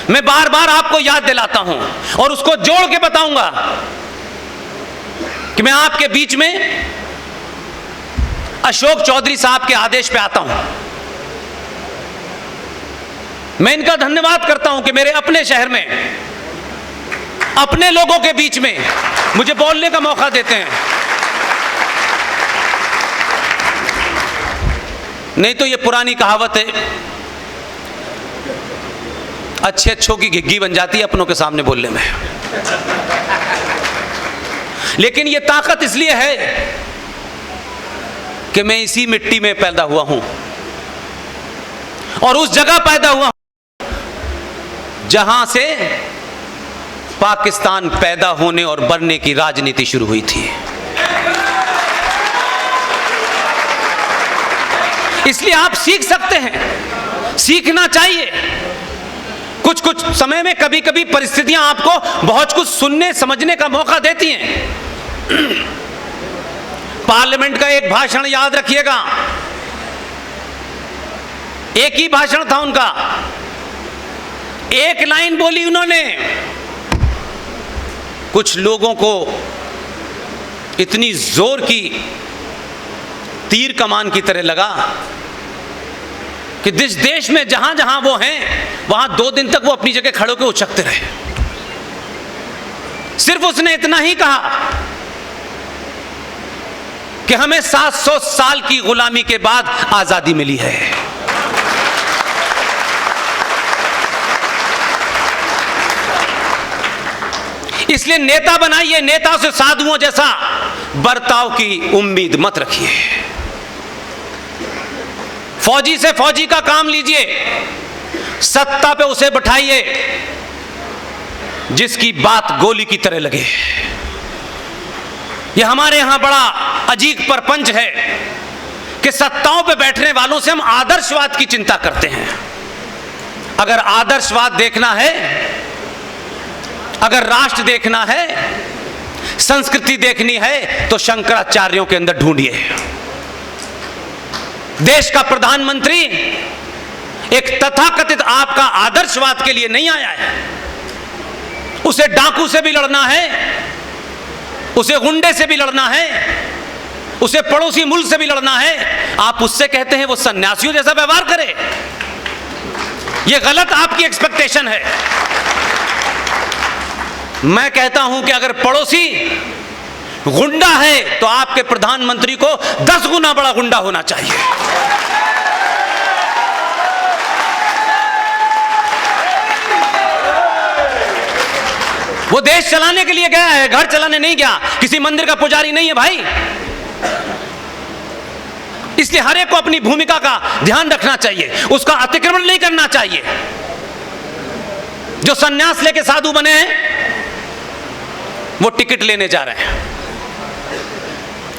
मैं बार बार आपको याद दिलाता हूं और उसको जोड़ के बताऊंगा कि मैं आपके बीच में अशोक चौधरी साहब के आदेश पे आता हूं। मैं इनका धन्यवाद करता हूं कि मेरे अपने शहर में अपने लोगों के बीच में मुझे बोलने का मौका देते हैं। नहीं तो ये पुरानी कहावत है, अच्छे अच्छों की घिग्गी बन जाती है अपनों के सामने बोलने में। लेकिन ये ताकत इसलिए है कि मैं इसी मिट्टी में पैदा हुआ हूं और उस जगह पैदा हुआ हूं जहां से पाकिस्तान पैदा होने और बनने की राजनीति शुरू हुई थी। इसलिए आप सीख सकते हैं, सीखना चाहिए। कुछ कुछ समय में कभी कभी परिस्थितियां आपको बहुत कुछ सुनने समझने का मौका देती हैं। पार्लियामेंट का एक भाषण याद रखिएगा, एक ही भाषण था उनका, एक लाइन बोली उन्होंने, कुछ लोगों को इतनी जोर की तीर कमान की तरह लगा कि जिस देश में जहां जहां वो हैं वहां 2 दिन तक वो अपनी जगह खड़े होकर उछकते रहे। सिर्फ उसने इतना ही कहा कि हमें 700 साल की गुलामी के बाद आजादी मिली है। इसलिए नेता बनाइए, नेता से साधुओं जैसा बर्ताव की उम्मीद मत रखिए। फौजी से फौजी का काम लीजिए, सत्ता पे उसे बैठाइए जिसकी बात गोली की तरह लगे। यह हमारे यहां बड़ा अजीब परपंच है कि सत्ताओं पे बैठने वालों से हम आदर्शवाद की चिंता करते हैं। अगर आदर्शवाद देखना है, अगर राष्ट्र देखना है, संस्कृति देखनी है तो शंकराचार्यों के अंदर ढूंढिए। देश का प्रधानमंत्री एक तथाकथित आपका आदर्शवाद के लिए नहीं आया है। उसे डाकू से भी लड़ना है, उसे गुंडे से भी लड़ना है, उसे पड़ोसी मुल्क से भी लड़ना है। आप उससे कहते हैं वो सन्यासियों जैसा व्यवहार करे। यह गलत आपकी एक्सपेक्टेशन है। मैं कहता हूं कि अगर पड़ोसी गुंडा है तो आपके प्रधानमंत्री को 10 गुना बड़ा गुंडा होना चाहिए। वो देश चलाने के लिए गया है, घर चलाने नहीं गया, किसी मंदिर का पुजारी नहीं है भाई। इसलिए हर एक को अपनी भूमिका का ध्यान रखना चाहिए, उसका अतिक्रमण नहीं करना चाहिए। जो सन्यास लेके साधु बने हैं वो टिकट लेने जा रहे हैं,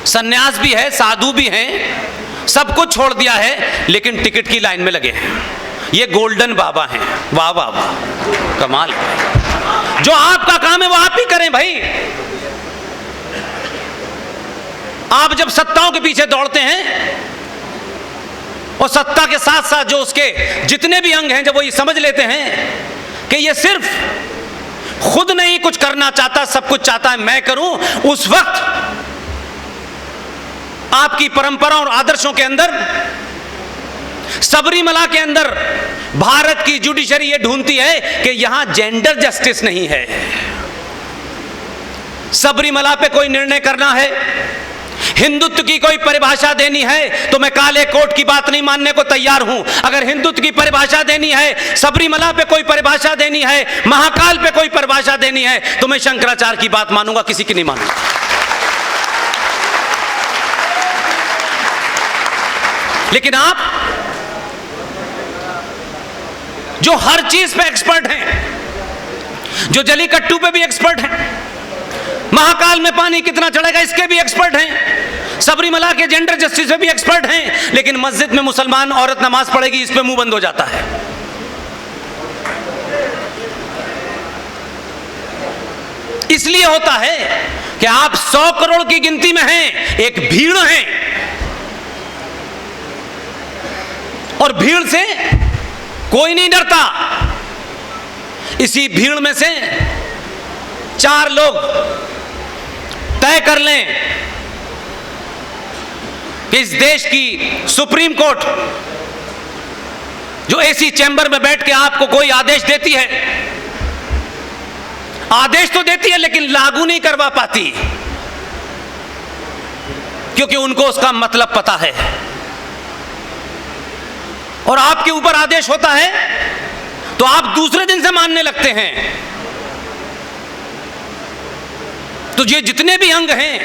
सन्यास भी है, साधु भी हैं, सब कुछ छोड़ दिया है लेकिन टिकट की लाइन में लगे हैं। ये गोल्डन बाबा हैं। वाह वाह वाह, कमाल। जो आपका काम है वो आप ही करें भाई। आप जब सत्ताओं के पीछे दौड़ते हैं और सत्ता के साथ साथ जो उसके जितने भी अंग हैं, जब वो ये समझ लेते हैं कि ये सिर्फ खुद नहीं कुछ करना चाहता, सब कुछ चाहता है मैं करूं, उस वक्त आपकी परंपरा और आदर्शों के अंदर, सबरीमला के अंदर भारत की जुडिशरी ये ढूंढती है कि यहां जेंडर जस्टिस नहीं है। सबरीमला पे कोई निर्णय करना है, हिंदुत्व की कोई परिभाषा देनी है तो मैं काले कोट की बात नहीं मानने को तैयार हूं। अगर हिंदुत्व की परिभाषा देनी है, सबरीमला पे कोई परिभाषा देनी है, महाकाल पे कोई परिभाषा देनी है तो मैं शंकराचार्य की बात मानूंगा, किसी की नहीं मानूंगा। लेकिन आप जो हर चीज पे एक्सपर्ट हैं, जो जलीकट्टू पे भी एक्सपर्ट हैं, महाकाल में पानी कितना चढ़ेगा इसके भी एक्सपर्ट हैं, सबरीमला के जेंडर जस्टिस पे भी एक्सपर्ट हैं, लेकिन मस्जिद में मुसलमान औरत नमाज पढ़ेगी इस पे मुंह बंद हो जाता है। इसलिए होता है कि आप 100 करोड़ की गिनती में हैं, एक भीड़ है और भीड़ से कोई नहीं डरता। इसी भीड़ में से 4 लोग तय कर लें कि इस देश की सुप्रीम कोर्ट जो एसी चैंबर में बैठ के आपको कोई आदेश देती है, आदेश तो देती है लेकिन लागू नहीं करवा पाती, क्योंकि उनको उसका मतलब पता है। और आपके ऊपर आदेश होता है तो आप दूसरे दिन से मानने लगते हैं। तो ये जितने भी अंग हैं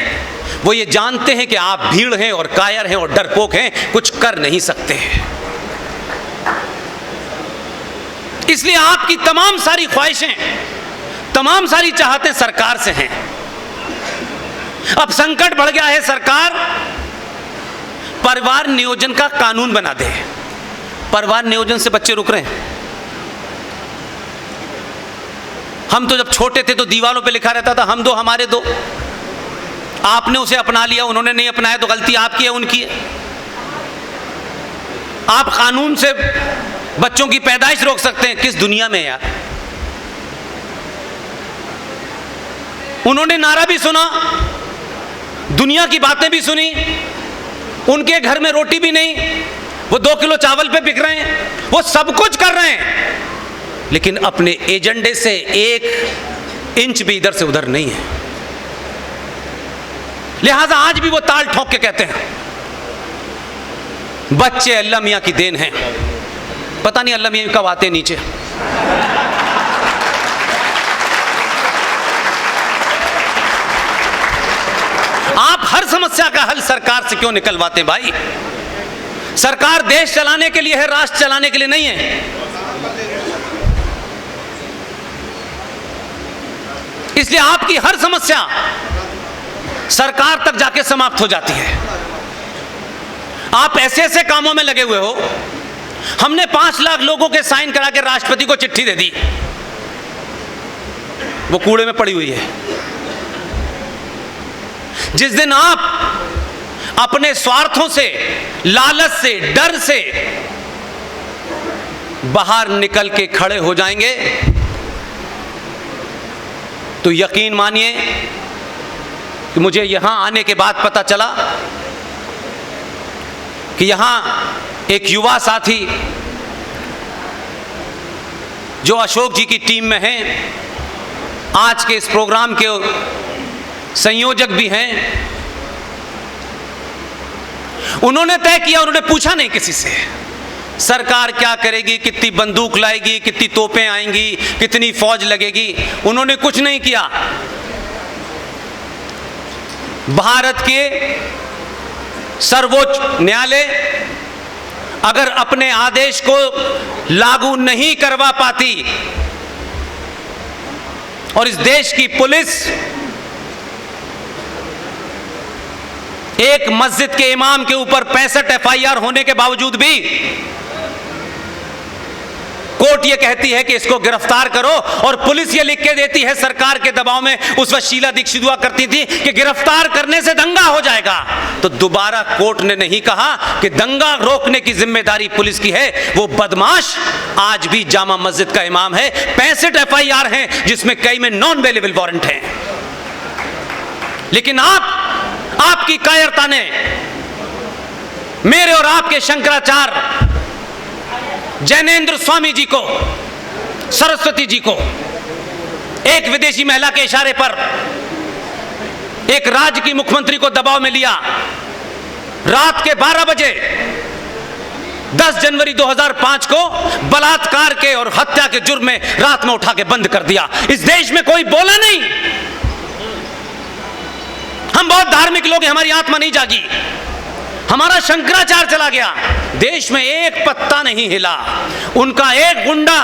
वो ये जानते हैं कि आप भीड़ हैं और कायर हैं और डरपोक हैं, कुछ कर नहीं सकते हैं। इसलिए आपकी तमाम सारी ख्वाहिशें, तमाम सारी चाहतें सरकार से हैं। अब संकट बढ़ गया है, सरकार परिवार नियोजन का कानून बना दे। परिवार नियोजन से बच्चे रुक रहे हैं। हम तो जब छोटे थे तो दीवारों पे लिखा रहता था हम दो हमारे दो, आपने उसे अपना लिया, उन्होंने नहीं अपनाया तो गलती आपकी है उनकी है। आप कानून से बच्चों की पैदाइश रोक सकते हैं, किस दुनिया में यार। उन्होंने नारा भी सुना, दुनिया की बातें भी सुनी, उनके घर में रोटी भी नहीं, वो 2 किलो चावल पे बिक रहे हैं, वो सब कुछ कर रहे हैं, लेकिन अपने एजेंडे से 1 इंच भी इधर से उधर नहीं है। लिहाजा आज भी वो ताल ठोक के कहते हैं बच्चे अल्लाह मियां की देन हैं। पता नहीं अल्लाह मियां कब आते नीचे। आप हर समस्या का हल सरकार से क्यों निकलवाते हैं भाई? सरकार देश चलाने के लिए है, राष्ट्र चलाने के लिए नहीं है। इसलिए आपकी हर समस्या सरकार तक जाके समाप्त हो जाती है। आप ऐसे ऐसे कामों में लगे हुए हो। हमने 5 लाख लोगों के साइन करा के राष्ट्रपति को चिट्ठी दे दी, वो कूड़े में पड़ी हुई है। जिस दिन आप अपने स्वार्थों से, लालच से, डर से बाहर निकल के खड़े हो जाएंगे तो यकीन मानिए कि मुझे यहां आने के बाद पता चला कि यहां एक युवा साथी जो अशोक जी की टीम में हैं, आज के इस प्रोग्राम के संयोजक भी हैं, उन्होंने तय किया, उन्होंने पूछा नहीं किसी से सरकार क्या करेगी, कितनी बंदूक लाएगी, कितनी तोपें आएंगी, कितनी फौज लगेगी, उन्होंने कुछ नहीं किया। भारत के सर्वोच्च न्यायालय अगर अपने आदेश को लागू नहीं करवा पाती और इस देश की पुलिस एक मस्जिद के इमाम के ऊपर 65 एफआईआर होने के बावजूद भी कोर्ट ये कहती है कि इसको गिरफ्तार करो, और पुलिस ये लिख के देती है सरकार के दबाव में, उस वक्त शीला दीक्षित हुआ करती थी, कि गिरफ्तार करने से दंगा हो जाएगा, तो दोबारा कोर्ट ने नहीं कहा कि दंगा रोकने की जिम्मेदारी पुलिस की है। वो बदमाश आज भी जामा मस्जिद का इमाम है। 65 एफआईआर हैं जिसमें कई में नॉन अवेलेबल वारंट हैं। लेकिन आपकी कायरता ने मेरे और आपके शंकराचार्य जैनेन्द्र स्वामी जी को, सरस्वती जी को, एक विदेशी महिला के इशारे पर एक राज्य की मुख्यमंत्री को दबाव में लिया। रात के 12 बजे 10 जनवरी 2005 को बलात्कार के और हत्या के जुर्म में रात में उठा के बंद कर दिया। इस देश में कोई बोला नहीं। हम बहुत धार्मिक लोग हैं, हमारी आत्मा नहीं जागी। हमारा शंकराचार्य चला गया, देश में एक पत्ता नहीं हिला। उनका एक गुंडा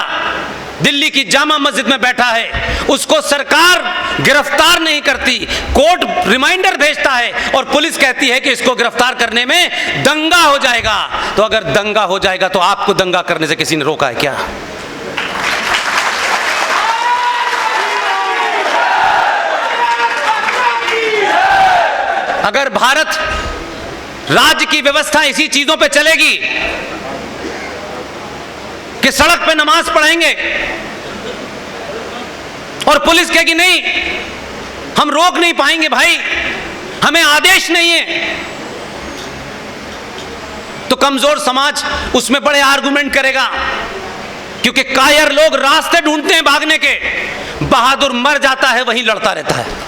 दिल्ली की जामा मस्जिद में बैठा है, उसको सरकार गिरफ्तार नहीं करती, कोर्ट रिमाइंडर भेजता है और पुलिस कहती है कि इसको गिरफ्तार करने में दंगा हो जाएगा। तो अगर दंगा हो जाएगा तो आपको दंगा करने से किसी ने रोका है क्या? अगर भारत राज्य की व्यवस्था इसी चीजों पे चलेगी कि सड़क पे नमाज पढ़ेंगे और पुलिस कहेगी नहीं, हम रोक नहीं पाएंगे भाई, हमें आदेश नहीं है, तो कमजोर समाज उसमें बड़े आर्गुमेंट करेगा। क्योंकि कायर लोग रास्ते ढूंढते हैं भागने के, बहादुर मर जाता है वहीं लड़ता रहता है।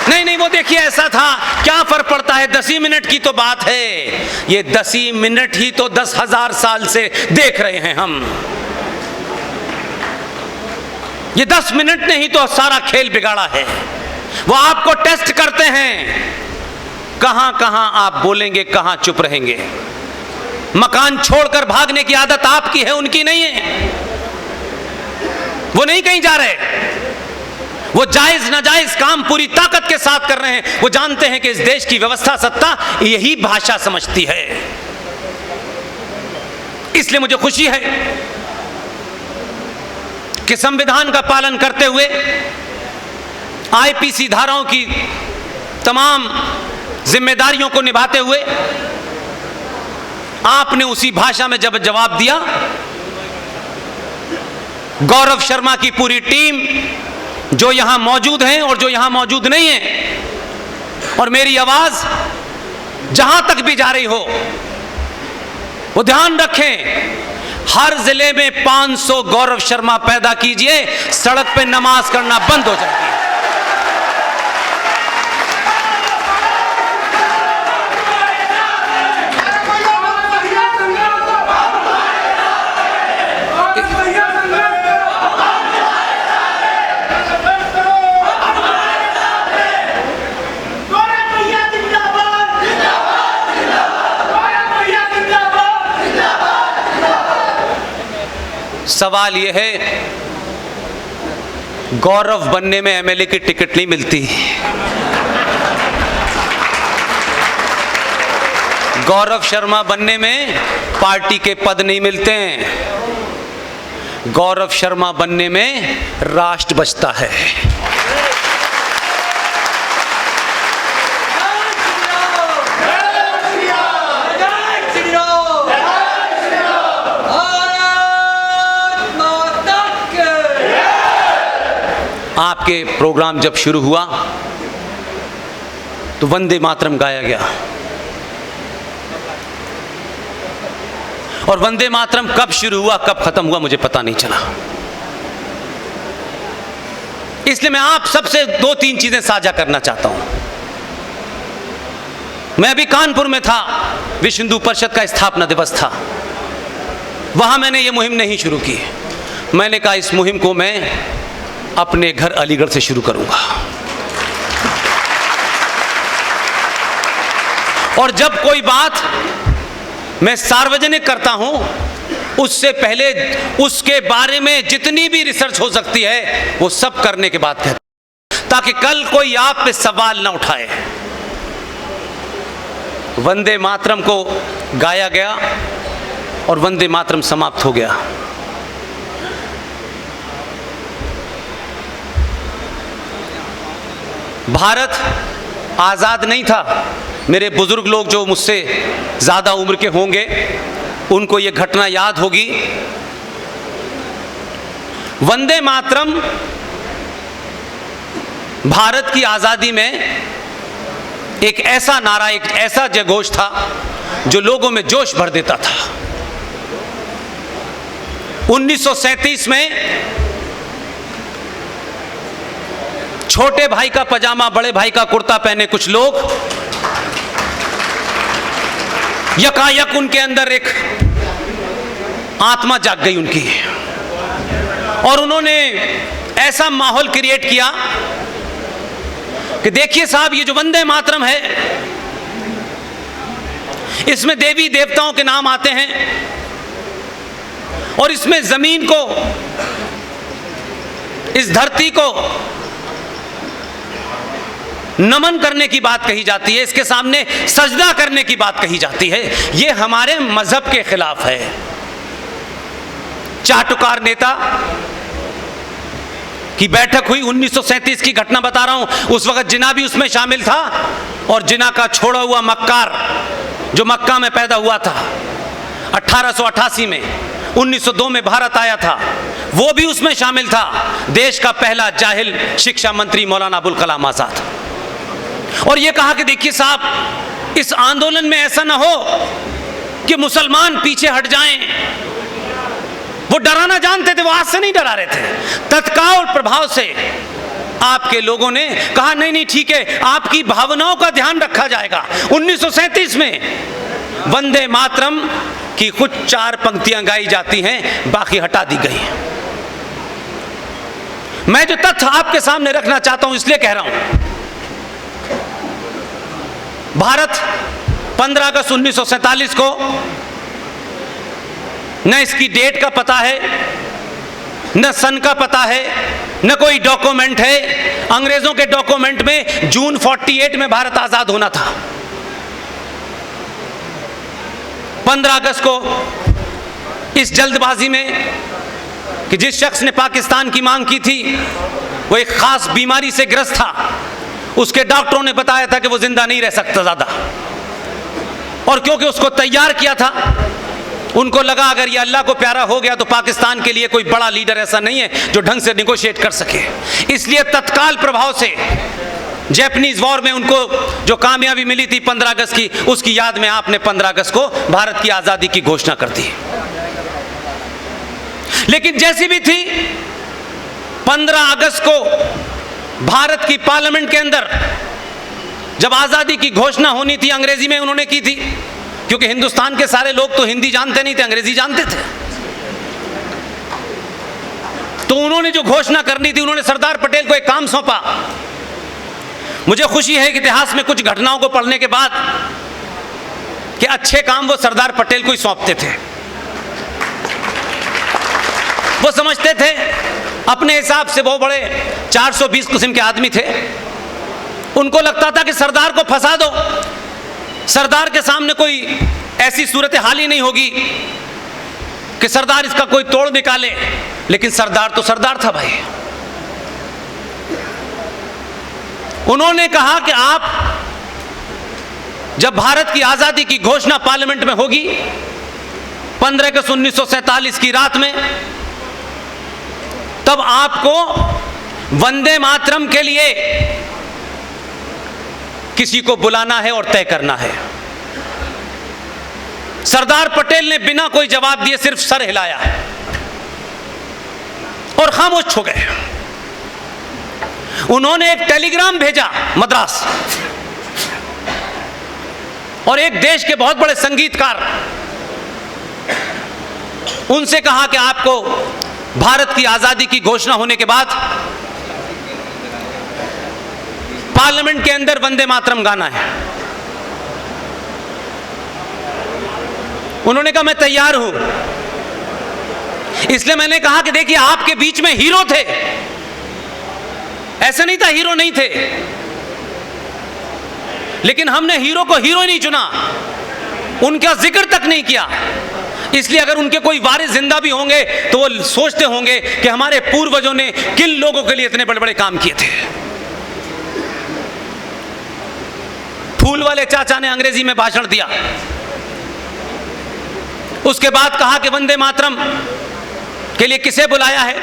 नहीं, वो देखिए ऐसा था, क्या फर्क पड़ता है, 10 ही मिनट की तो बात है। ये 10 ही मिनट ही तो 10,000 साल से देख रहे हैं हम। ये 10 मिनट ने ही तो सारा खेल बिगाड़ा है। वो आपको टेस्ट करते हैं, कहां कहां आप बोलेंगे, कहां चुप रहेंगे। मकान छोड़कर भागने की आदत आपकी है, उनकी नहीं है। वो नहीं कहीं जा रहे, वो जायज नाजायज काम पूरी ताकत के साथ कर रहे हैं। वो जानते हैं कि इस देश की व्यवस्था, सत्ता यही भाषा समझती है। इसलिए मुझे खुशी है कि संविधान का पालन करते हुए, आईपीसी धाराओं की तमाम जिम्मेदारियों को निभाते हुए आपने उसी भाषा में जब जवाब दिया, गौरव शर्मा की पूरी टीम जो यहां मौजूद हैं और जो यहां मौजूद नहीं है, और मेरी आवाज जहां तक भी जा रही हो, वो ध्यान रखें, हर जिले में 500 गौरव शर्मा पैदा कीजिए, सड़क पे नमाज करना बंद हो जाएगी। सवाल यह है, गौरव बनने में एमएलए की टिकट नहीं मिलती, गौरव शर्मा बनने में पार्टी के पद नहीं मिलते हैं, गौरव शर्मा बनने में राष्ट्र बचता है। आपके प्रोग्राम जब शुरू हुआ तो वंदे मातरम गाया गया, और वंदे मातरम कब शुरू हुआ कब खत्म हुआ मुझे पता नहीं चला। इसलिए मैं आप सबसे 2-3 चीजें साझा करना चाहता हूं। मैं अभी कानपुर में था, विश्व हिंदू परिषद का स्थापना दिवस था, वहां मैंने ये मुहिम नहीं शुरू की। मैंने कहा इस मुहिम को मैं अपने घर अलीगढ़ से शुरू करूंगा। और जब कोई बात मैं सार्वजनिक करता हूं, उससे पहले उसके बारे में जितनी भी रिसर्च हो सकती है वो सब करने के बाद कहता हूं, ताकि कल कोई आप पे सवाल ना उठाए। वंदे मातरम को गाया गया और वंदे मातरम समाप्त हो गया। भारत आजाद नहीं था। मेरे बुजुर्ग लोग जो मुझसे ज्यादा उम्र के होंगे उनको यह घटना याद होगी। वंदे मातरम भारत की आजादी में एक ऐसा नारा, एक ऐसा जयघोष था जो लोगों में जोश भर देता था। 1937 में छोटे भाई का पजामा, बड़े भाई का कुर्ता पहने कुछ लोग, यकायक उनके अंदर एक आत्मा जाग गई उनकी, और उन्होंने ऐसा माहौल क्रिएट किया कि देखिए साहब, ये जो वंदे मातरम है इसमें देवी देवताओं के नाम आते हैं और इसमें जमीन को, इस धरती को नमन करने की बात कही जाती है, इसके सामने सजदा करने की बात कही जाती है। यह हमारे मजहब के खिलाफ है। चाटुकार नेता की बैठक हुई, 1937 की घटना बता रहा हूं। उस वक्त जिना भी उसमें शामिल था और जिना का छोड़ा हुआ मक्कार जो मक्का में पैदा हुआ था 1888 में, 1902 में भारत आया था, वो भी उसमें शामिल था। देश का पहला जाहिल शिक्षा मंत्री मौलाना अबुल कलाम आजाद। और ये कहा कि देखिए साहब, इस आंदोलन में ऐसा ना हो कि मुसलमान पीछे हट जाएं। वो डराना जानते थे, वो आज से नहीं डरा रहे थे। तत्काल प्रभाव से आपके लोगों ने कहा नहीं नहीं ठीक है, आपकी भावनाओं का ध्यान रखा जाएगा। 1937 में वंदे मातरम की कुछ 4 पंक्तियां गाई जाती हैं, बाकी हटा दी गई। मैं जो तथ्य आपके सामने रखना चाहता हूं इसलिए कह रहा हूं, भारत 15 अगस्त 1947 को, न इसकी डेट का पता है, न सन का पता है, न कोई डॉक्यूमेंट है। अंग्रेजों के डॉक्यूमेंट में जून 48 में भारत आजाद होना था। 15 अगस्त को इस जल्दबाजी में कि जिस शख्स ने पाकिस्तान की मांग की थी वो एक खास बीमारी से ग्रस्त था, उसके डॉक्टरों ने बताया था कि वो जिंदा नहीं रह सकता ज्यादा, और क्योंकि उसको तैयार किया था, उनको लगा अगर ये अल्लाह को प्यारा हो गया तो पाकिस्तान के लिए कोई बड़ा लीडर ऐसा नहीं है जो ढंग से निगोशिएट कर सके। इसलिए तत्काल प्रभाव से जैपनीज वॉर में उनको जो कामयाबी मिली थी 15 अगस्त की, उसकी याद में आपने 15 अगस्त को भारत की आजादी की घोषणा कर दी। लेकिन जैसी भी थी, 15 अगस्त को भारत की पार्लियामेंट के अंदर जब आजादी की घोषणा होनी थी, अंग्रेजी में उन्होंने की थी, क्योंकि हिंदुस्तान के सारे लोग तो हिंदी जानते नहीं थे, अंग्रेजी जानते थे। तो उन्होंने जो घोषणा करनी थी, उन्होंने सरदार पटेल को एक काम सौंपा। मुझे खुशी है कि इतिहास में कुछ घटनाओं को पढ़ने के बाद कि अच्छे काम वो सरदार पटेल को ही सौंपते थे। वो समझते थे अपने हिसाब से, वो बड़े 420 किस्म के आदमी थे, उनको लगता था कि सरदार को फंसा दो, सरदार के सामने कोई ऐसी सूरत हाल ही नहीं होगी कि सरदार इसका कोई तोड़ निकाले। लेकिन सरदार तो सरदार था भाई। उन्होंने कहा कि आप जब भारत की आजादी की घोषणा पार्लियामेंट में होगी 15 अगस्त 1947 की रात में, तब आपको वंदे मातरम के लिए किसी को बुलाना है और तय करना है। सरदार पटेल ने बिना कोई जवाब दिए सिर्फ सर हिलाया और खामोश हो गए। उन्होंने एक टेलीग्राम भेजा मद्रास, और एक देश के बहुत बड़े संगीतकार, उनसे कहा कि आपको भारत की आजादी की घोषणा होने के बाद पार्लियामेंट के अंदर वंदे मातरम गाना है। उन्होंने कहा मैं तैयार हूं। इसलिए मैंने कहा कि देखिए आपके बीच में हीरो थे, ऐसे नहीं था हीरो नहीं थे, लेकिन हमने हीरो को हीरो नहीं चुना, उनका जिक्र तक नहीं किया। इसलिए अगर उनके कोई वारिस जिंदा भी होंगे तो वो सोचते होंगे कि हमारे पूर्वजों ने किन लोगों के लिए इतने बड़े बड़े काम किए थे। फूल वाले चाचा ने अंग्रेजी में भाषण दिया, उसके बाद कहा कि वंदे मातरम के लिए किसे बुलाया है?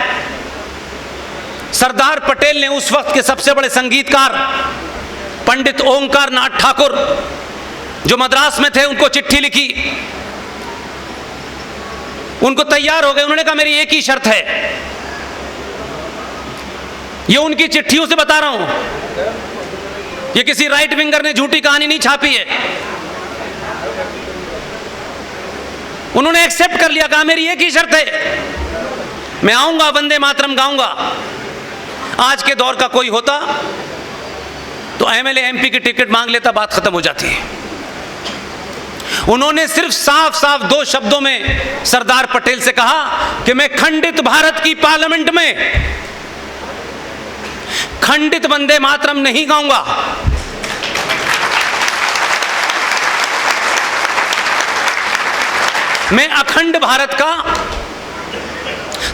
सरदार पटेल ने उस वक्त के सबसे बड़े संगीतकार पंडित ओंकार नाथ ठाकुर जो मद्रास में थे, उनको चिट्ठी लिखी, उनको तैयार हो गए। उन्होंने कहा मेरी एक ही शर्त है, ये उनकी चिट्ठियों से बता रहा हूं, ये किसी राइट विंगर ने झूठी कहानी नहीं छापी है। उन्होंने एक्सेप्ट कर लिया, कहा मेरी एक ही शर्त है, मैं आऊंगा वंदे मातरम गाऊंगा। आज के दौर का कोई होता तो एमएलए एमपी की टिकट मांग लेता, बात खत्म हो जाती है। उन्होंने सिर्फ साफ साफ 2 शब्दों में सरदार पटेल से कहा कि मैं खंडित भारत की पार्लियामेंट में खंडित वंदे मातरम नहीं गाऊंगा। मैं अखंड भारत का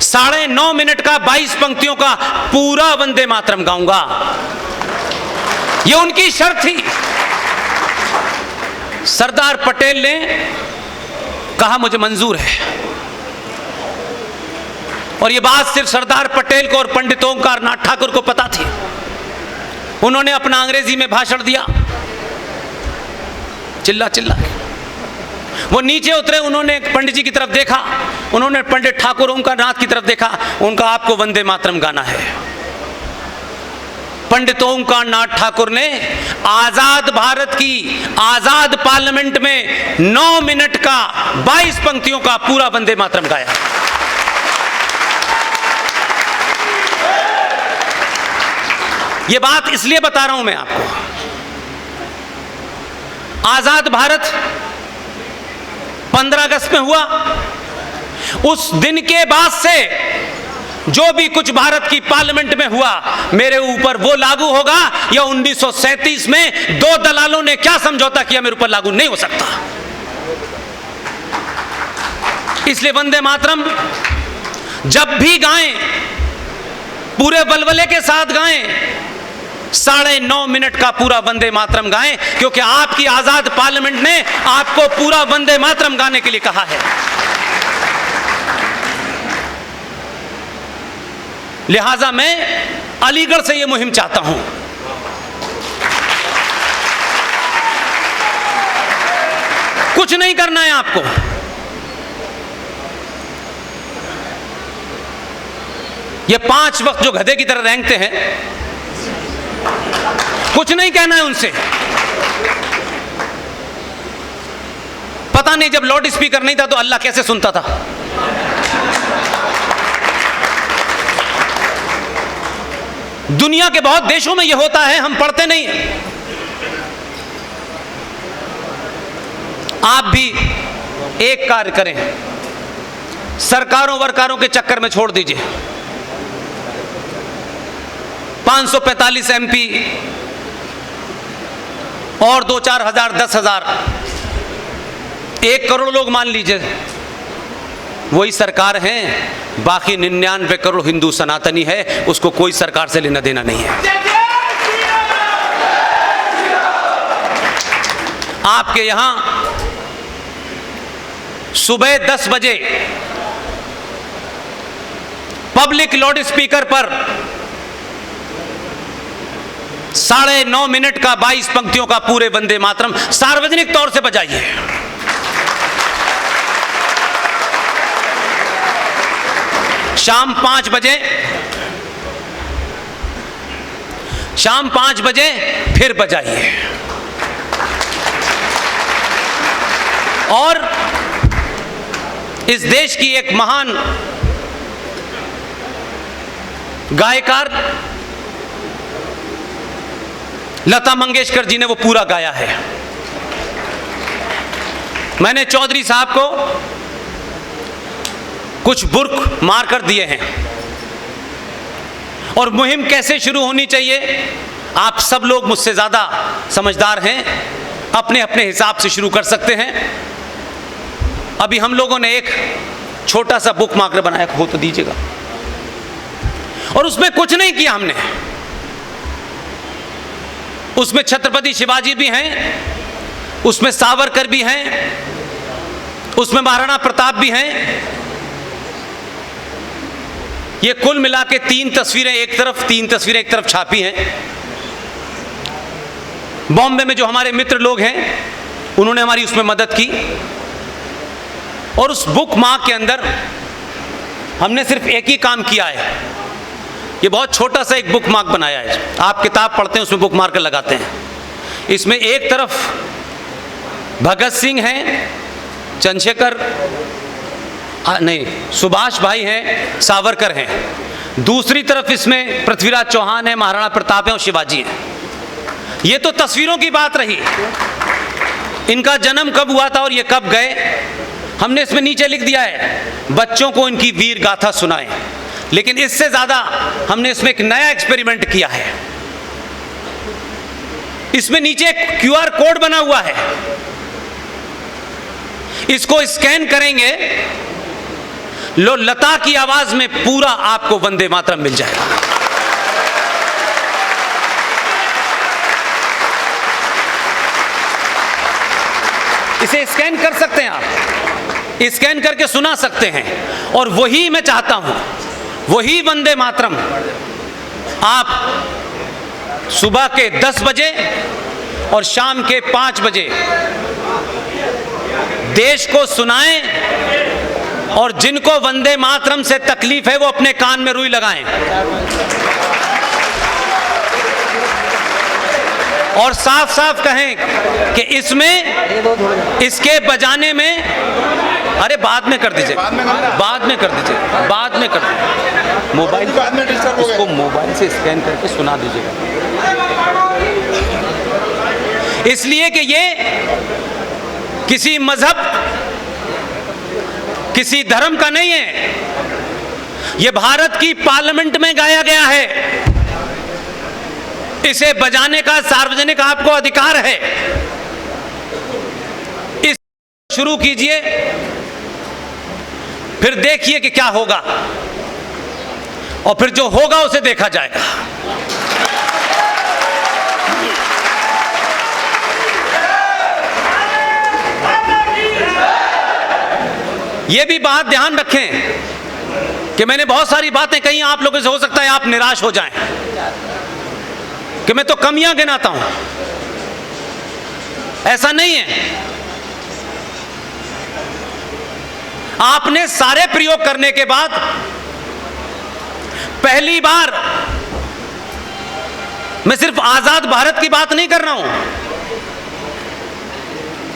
9.5 मिनट का 22 पंक्तियों का पूरा वंदे मातरम गाऊंगा। यह उनकी शर्त थी। सरदार पटेल ने कहा मुझे मंजूर है, और यह बात सिर्फ सरदार पटेल को और पंडित ओंकार नाथ ठाकुर को पता थी। उन्होंने अपना अंग्रेजी में भाषण दिया, चिल्ला चिल्ला वो नीचे उतरे। उन्होंने पंडित जी की तरफ देखा, उन्होंने पंडित ठाकुर ओंकार नाथ की तरफ देखा, उनका आपको वंदे मातरम गाना है। पंडित ओंकार नाथ ठाकुर ने आजाद भारत की आजाद पार्लियामेंट में 9 मिनट का 22 पंक्तियों का पूरा वंदे मातरम गाया। यह बात इसलिए बता रहा हूं मैं आपको, आजाद भारत 15 अगस्त में हुआ। उस दिन के बाद से जो भी कुछ भारत की पार्लियामेंट में हुआ मेरे ऊपर वो लागू होगा, या 1937 में 2 दलालों ने क्या समझौता किया मेरे ऊपर लागू नहीं हो सकता। इसलिए वंदे मातरम जब भी गाएं पूरे बलबले के साथ गाएं, 9.5 मिनट का पूरा वंदे मातरम गाएं, क्योंकि आपकी आजाद पार्लियामेंट ने आपको पूरा वंदे मातरम गाने के लिए कहा है। लिहाजा मैं अलीगढ़ से यह मुहिम चाहता हूं। कुछ नहीं करना है आपको, ये 5 वक्त जो गधे की तरह रेंगते हैं, कुछ नहीं कहना है उनसे। पता नहीं जब लाउड स्पीकर नहीं था तो अल्लाह कैसे सुनता था। दुनिया के बहुत देशों में यह होता है, हम पढ़ते नहीं। आप भी एक कार्य करें, सरकारों वरकारों के चक्कर में छोड़ दीजिए। 545 एमपी और 2-4 हजार 10,000, 1 करोड़ लोग मान लीजिए, वही सरकार है। बाकी 99 करोड़ हिंदू सनातनी है, उसको कोई सरकार से लेना देना नहीं है। आपके यहां सुबह 10 बजे पब्लिक लाउड स्पीकर पर 9.5 मिनट का 22 पंक्तियों का पूरे वंदे मातरम सार्वजनिक तौर से बजाइए। शाम 5 बजे फिर बजाइए। और इस देश की एक महान गायकार लता मंगेशकर जी ने वो पूरा गाया है। मैंने चौधरी साहब को कुछ बुर्क मार कर दिए हैं, और मुहिम कैसे शुरू होनी चाहिए आप सब लोग मुझसे ज़्यादा समझदार हैं, अपने अपने हिसाब से शुरू कर सकते हैं। अभी हम लोगों ने एक छोटा सा बुक मार्कर बनाया, हो तो दीजिएगा, और उसमें कुछ नहीं किया हमने। उसमें छत्रपति शिवाजी भी हैं, उसमें सावरकर भी हैं, उसमें महाराणा प्रताप भी हैं। ये कुल मिला के 3 तस्वीरें एक तरफ, 3 तस्वीरें एक तरफ छापी हैं। बॉम्बे में जो हमारे मित्र लोग हैं उन्होंने हमारी उसमें मदद की, और उस बुक मार्क के अंदर हमने सिर्फ एक ही काम किया है। ये बहुत छोटा सा एक बुक मार्क बनाया है, आप किताब पढ़ते हैं उसमें बुक मार्कर लगाते हैं। इसमें एक तरफ भगत सिंह हैं, चंद्रशेखर नहीं, सुभाष भाई हैं, सावरकर हैं, दूसरी तरफ इसमें पृथ्वीराज चौहान है, महाराणा प्रताप है और शिवाजी हैं। ये तो तस्वीरों की बात रही, इनका जन्म कब हुआ था और ये कब गए हमने इसमें नीचे लिख दिया है, बच्चों को इनकी वीर गाथा सुनाएं। लेकिन इससे ज्यादा हमने इसमें एक नया एक्सपेरिमेंट किया है। इसमें नीचे एक QR कोड बना हुआ है, इसको स्कैन करेंगे, लो लता की आवाज में पूरा आपको वंदे मातरम मिल जाएगा। इसे स्कैन कर सकते हैं आप, स्कैन करके सुना सकते हैं, और वही मैं चाहता हूं, वही वंदे मातरम आप सुबह के 10 बजे और शाम के 5 बजे देश को सुनाएं, और जिनको वंदे मातरम से तकलीफ है वो अपने कान में रुई लगाएं, और साफ साफ कहें कि इसमें, इसके बजाने में, अरे बाद में कर दीजिए, बाद में कर दीजिए, बाद में कर दीजिए, मोबाइल उसको मोबाइल से स्कैन करके सुना दीजिएगा। इसलिए कि ये किसी मजहब, किसी धर्म का नहीं है, ये भारत की पार्लियामेंट में गाया गया है। इसे बजाने का सार्वजनिक आपको अधिकार है। इस शुरू कीजिए, फिर देखिए कि क्या होगा, और फिर जो होगा उसे देखा जाएगा। यह भी बात ध्यान रखें कि मैंने बहुत सारी बातें कही, आप लोगों से हो सकता है आप निराश हो जाएं कि मैं तो कमियां गिनाता हूं। ऐसा नहीं है, आपने सारे प्रयोग करने के बाद पहली बार, मैं सिर्फ आजाद भारत की बात नहीं कर रहा हूं,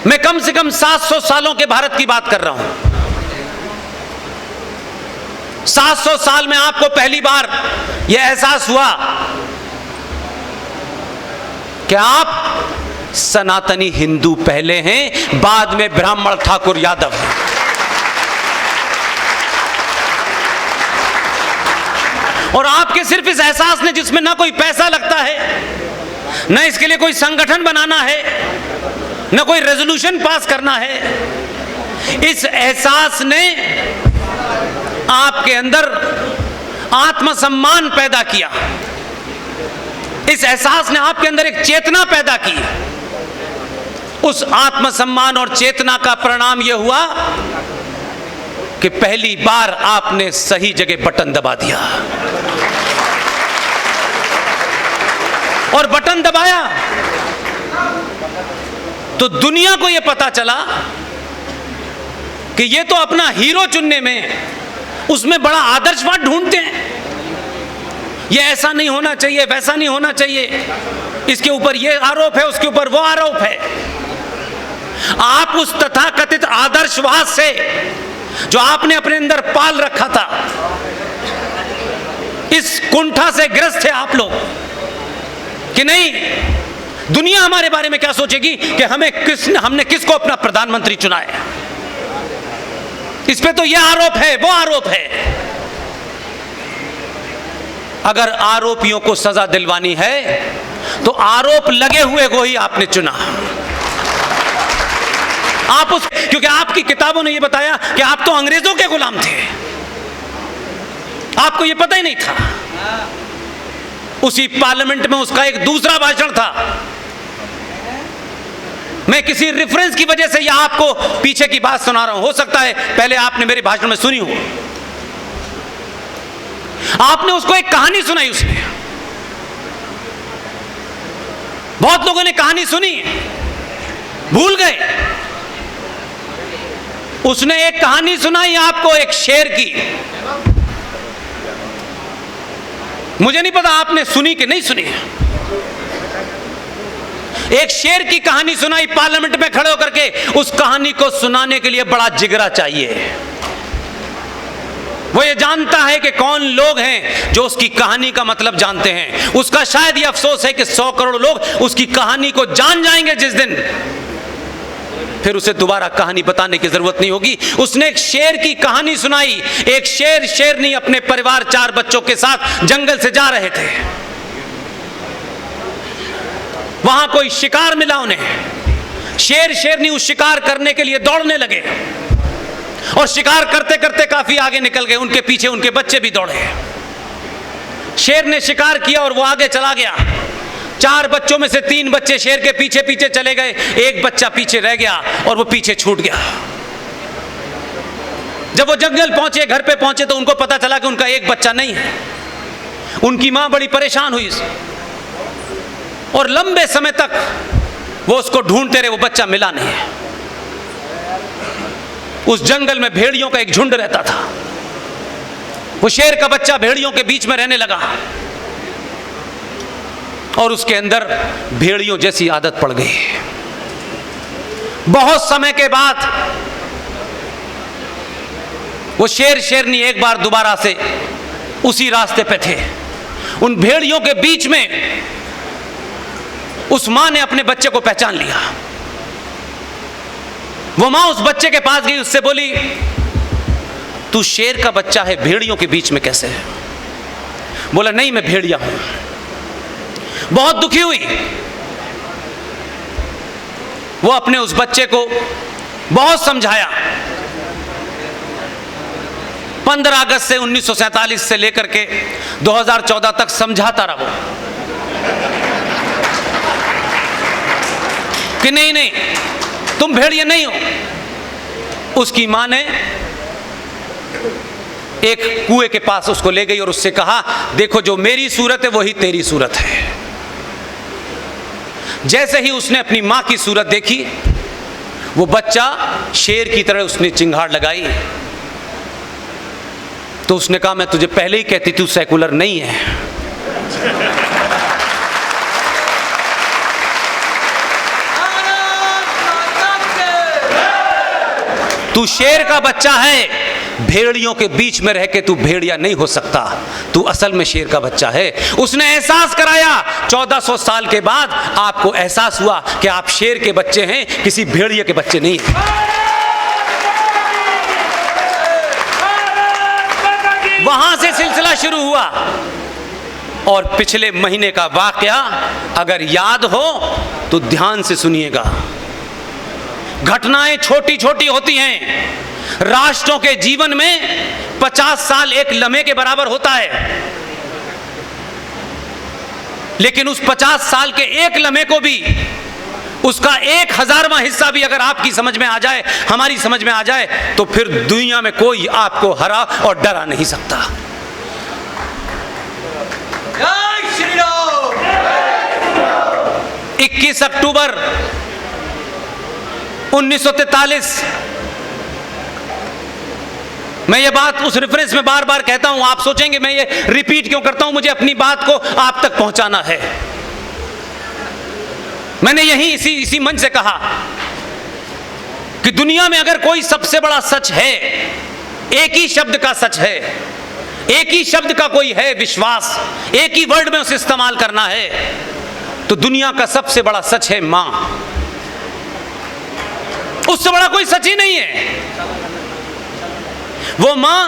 मैं कम से कम 700 सालों के भारत की बात कर रहा हूं। 700 साल में आपको पहली बार यह एहसास हुआ कि आप सनातनी हिंदू पहले हैं, बाद में ब्राह्मण ठाकुर यादव हैं। और आपके सिर्फ इस एहसास ने, जिसमें ना कोई पैसा लगता है, ना इसके लिए कोई संगठन बनाना है, ना कोई रेजोल्यूशन पास करना है, इस एहसास ने आपके अंदर आत्मसम्मान पैदा किया। इस एहसास ने आपके अंदर एक चेतना पैदा की। उस आत्मसम्मान और चेतना का परिणाम यह हुआ कि पहली बार आपने सही जगह बटन दबा दिया, और बटन दबाया तो दुनिया को यह पता चला कि ये तो अपना हीरो चुनने में, उसमें बड़ा आदर्शवाद ढूंढते हैं। ये ऐसा नहीं होना चाहिए, वैसा नहीं होना चाहिए, इसके ऊपर ये आरोप है, उसके ऊपर वो आरोप है। आप उस तथाकथित आदर्शवाद से जो आपने अपने अंदर पाल रखा था, इस कुंठा से ग्रस्त थे आप लोग कि नहीं, दुनिया हमारे बारे में क्या सोचेगी कि हमने किसको अपना प्रधानमंत्री चुना है। इस पे तो यह आरोप है, वो आरोप है। अगर आरोपियों को सजा दिलवानी है तो आरोप लगे हुए को ही आपने चुना। क्योंकि आपकी किताबों ने यह बताया कि आप तो अंग्रेजों के गुलाम थे, आपको यह पता ही नहीं था। उसी पार्लियामेंट में उसका एक दूसरा भाषण था। मैं किसी रेफरेंस की वजह से यह आपको पीछे की बात सुना रहा हूं, हो सकता है पहले आपने मेरे भाषण में सुनी हो। आपने उसको एक कहानी सुनाई, उसने बहुत लोगों ने कहानी सुनी, भूल गए। उसने एक कहानी सुनाई आपको, एक शेर की। मुझे नहीं पता आपने सुनी कि नहीं सुनी। एक शेर की कहानी सुनाई पार्लियामेंट में खड़े होकर के। उस कहानी को सुनाने के लिए बड़ा जिगरा चाहिए। वो ये जानता है कि कौन लोग हैं जो उसकी कहानी का मतलब जानते हैं। उसका शायद ये अफसोस है कि 100 करोड़ लोग उसकी कहानी को जान जाएंगे जिस दिन, फिर उसे दोबारा कहानी बताने की जरूरत नहीं होगी। उसने एक शेर की कहानी सुनाई। एक शेरनी अपने परिवार 4 बच्चों के साथ जंगल से जा रहे थे। वहां कोई शिकार मिला उन्हें। शेरनी उस शिकार करने के लिए दौड़ने लगे और शिकार करते करते काफी आगे निकल गए। उनके पीछे उनके बच्चे भी दौड़े। शेर ने शिकार किया और वो आगे चला गया। 4 बच्चों में से 3 बच्चे शेर के पीछे पीछे चले गए, एक बच्चा पीछे रह गया और वो पीछे छूट गया। जब वो जंगल पहुंचे, घर पे पहुंचे, तो उनको पता चला कि उनका एक बच्चा नहीं है। उनकी मां बड़ी परेशान हुई और लंबे समय तक वो उसको ढूंढते रहे, वो बच्चा मिला नहीं। उस जंगल में भेड़ियों का एक झुंड रहता था। वो शेर का बच्चा भेड़ियों के बीच में रहने लगा और उसके अंदर भेड़ियों जैसी आदत पड़ गई। बहुत समय के बाद वो शेरनी एक बार दोबारा से उसी रास्ते पे थे। उन भेड़ियों के बीच में उस मां ने अपने बच्चे को पहचान लिया। वो मां उस बच्चे के पास गई, उससे बोली, तू शेर का बच्चा है, भेड़ियों के बीच में कैसे है? बोला, नहीं, मैं भेड़िया हूं। बहुत दुखी हुई। वो अपने उस बच्चे को बहुत समझाया। 15 अगस्त से 1947 से लेकर के 2014 तक समझाता रहा वो कि नहीं, तुम भेड़िया नहीं हो। उसकी मां ने एक कुएं के पास उसको ले गई और उससे कहा, देखो, जो मेरी सूरत है वही तेरी सूरत है। जैसे ही उसने अपनी मां की सूरत देखी, वो बच्चा शेर की तरह उसने चिंगाड़ लगाई। तो उसने कहा, मैं तुझे पहले ही कहती तू सेकुलर नहीं है। तू शेर का बच्चा है, भेड़ियों के बीच में रह के तू भेड़िया नहीं हो सकता, तू असल में शेर का बच्चा है। उसने एहसास कराया। 1400 साल के बाद आपको एहसास हुआ कि आप शेर के बच्चे हैं, किसी भेड़िए के बच्चे नहीं हैं। वहां से सिलसिला शुरू हुआ। और पिछले महीने का वाकया अगर याद हो तो ध्यान से सुनिएगा। घटनाएं छोटी छोटी होती हैं। राष्ट्रों के जीवन में 50 साल एक लम्हे के बराबर होता है, लेकिन उस 50 साल के एक लम्हे को भी, उसका 1000वां हिस्सा भी अगर आपकी समझ में आ जाए, हमारी समझ में आ जाए, तो फिर दुनिया में कोई आपको हरा और डरा नहीं सकता। जय श्री राम। 21 अक्टूबर 1943। मैं ये बात उस रेफरेंस में बार बार कहता हूं, आप सोचेंगे मैं ये रिपीट क्यों करता हूं, मुझे अपनी बात को आप तक पहुंचाना है। मैंने यही इसी मंच से कहा कि दुनिया में अगर कोई सबसे बड़ा सच है, एक ही शब्द का सच है, एक ही शब्द का कोई है विश्वास, एक ही वर्ड में उसे इस्तेमाल करना है, तो दुनिया का सबसे बड़ा सच है मां। उससे बड़ा कोई सच ही नहीं है। वो मां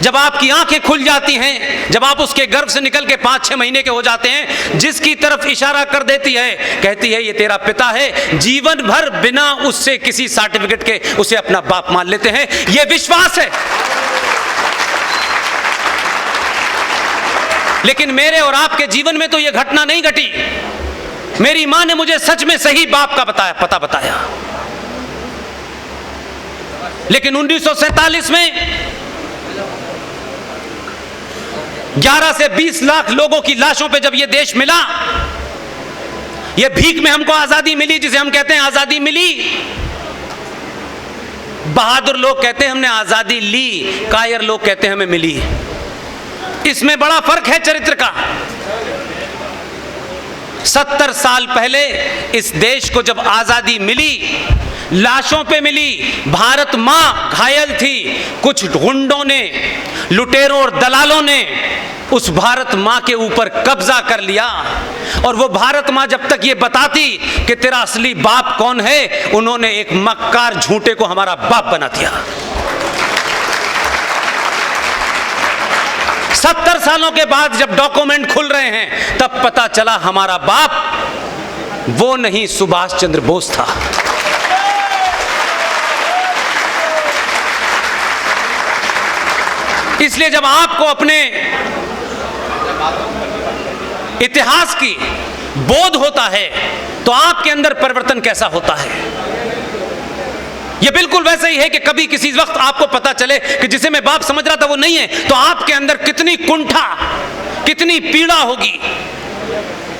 जब आपकी आंखें खुल जाती हैं, जब आप उसके गर्भ से निकल के 5-6 महीने के हो जाते हैं, जिसकी तरफ इशारा कर देती है, कहती है ये तेरा पिता है, जीवन भर बिना उससे किसी सर्टिफिकेट के उसे अपना बाप मान लेते हैं। ये विश्वास है। लेकिन मेरे और आपके जीवन में तो यह घटना नहीं घटी। मेरी मां ने मुझे सच में सही बाप का पता बताया। लेकिन 1947 में 11 से 20 लाख लोगों की लाशों पे जब यह देश मिला, यह भीख में हमको आजादी मिली, जिसे हम कहते हैं आजादी मिली। बहादुर लोग कहते हैं हमने आजादी ली, कायर लोग कहते हैं हमें मिली। इसमें बड़ा फर्क है चरित्र का। 70 साल पहले इस देश को जब आजादी मिली, लाशों पे मिली, भारत मां घायल थी। कुछ गुंडों ने, लुटेरों और दलालों ने उस भारत मां के ऊपर कब्जा कर लिया। और वो भारत मां जब तक ये बताती कि तेरा असली बाप कौन है, उन्होंने एक मक्कार झूठे को हमारा बाप बना दिया। 70 सालों के बाद जब डॉक्यूमेंट खुल रहे हैं, तब पता चला हमारा बाप वो नहीं, सुभाष चंद्र बोस था। इसलिए जब आपको अपने इतिहास की बोध होता है, तो आपके अंदर परिवर्तन कैसा होता है। यह बिल्कुल वैसा ही है कि कभी किसी वक्त आपको पता चले कि जिसे मैं बाप समझ रहा था वो नहीं है, तो आपके अंदर कितनी कुंठा, कितनी पीड़ा होगी,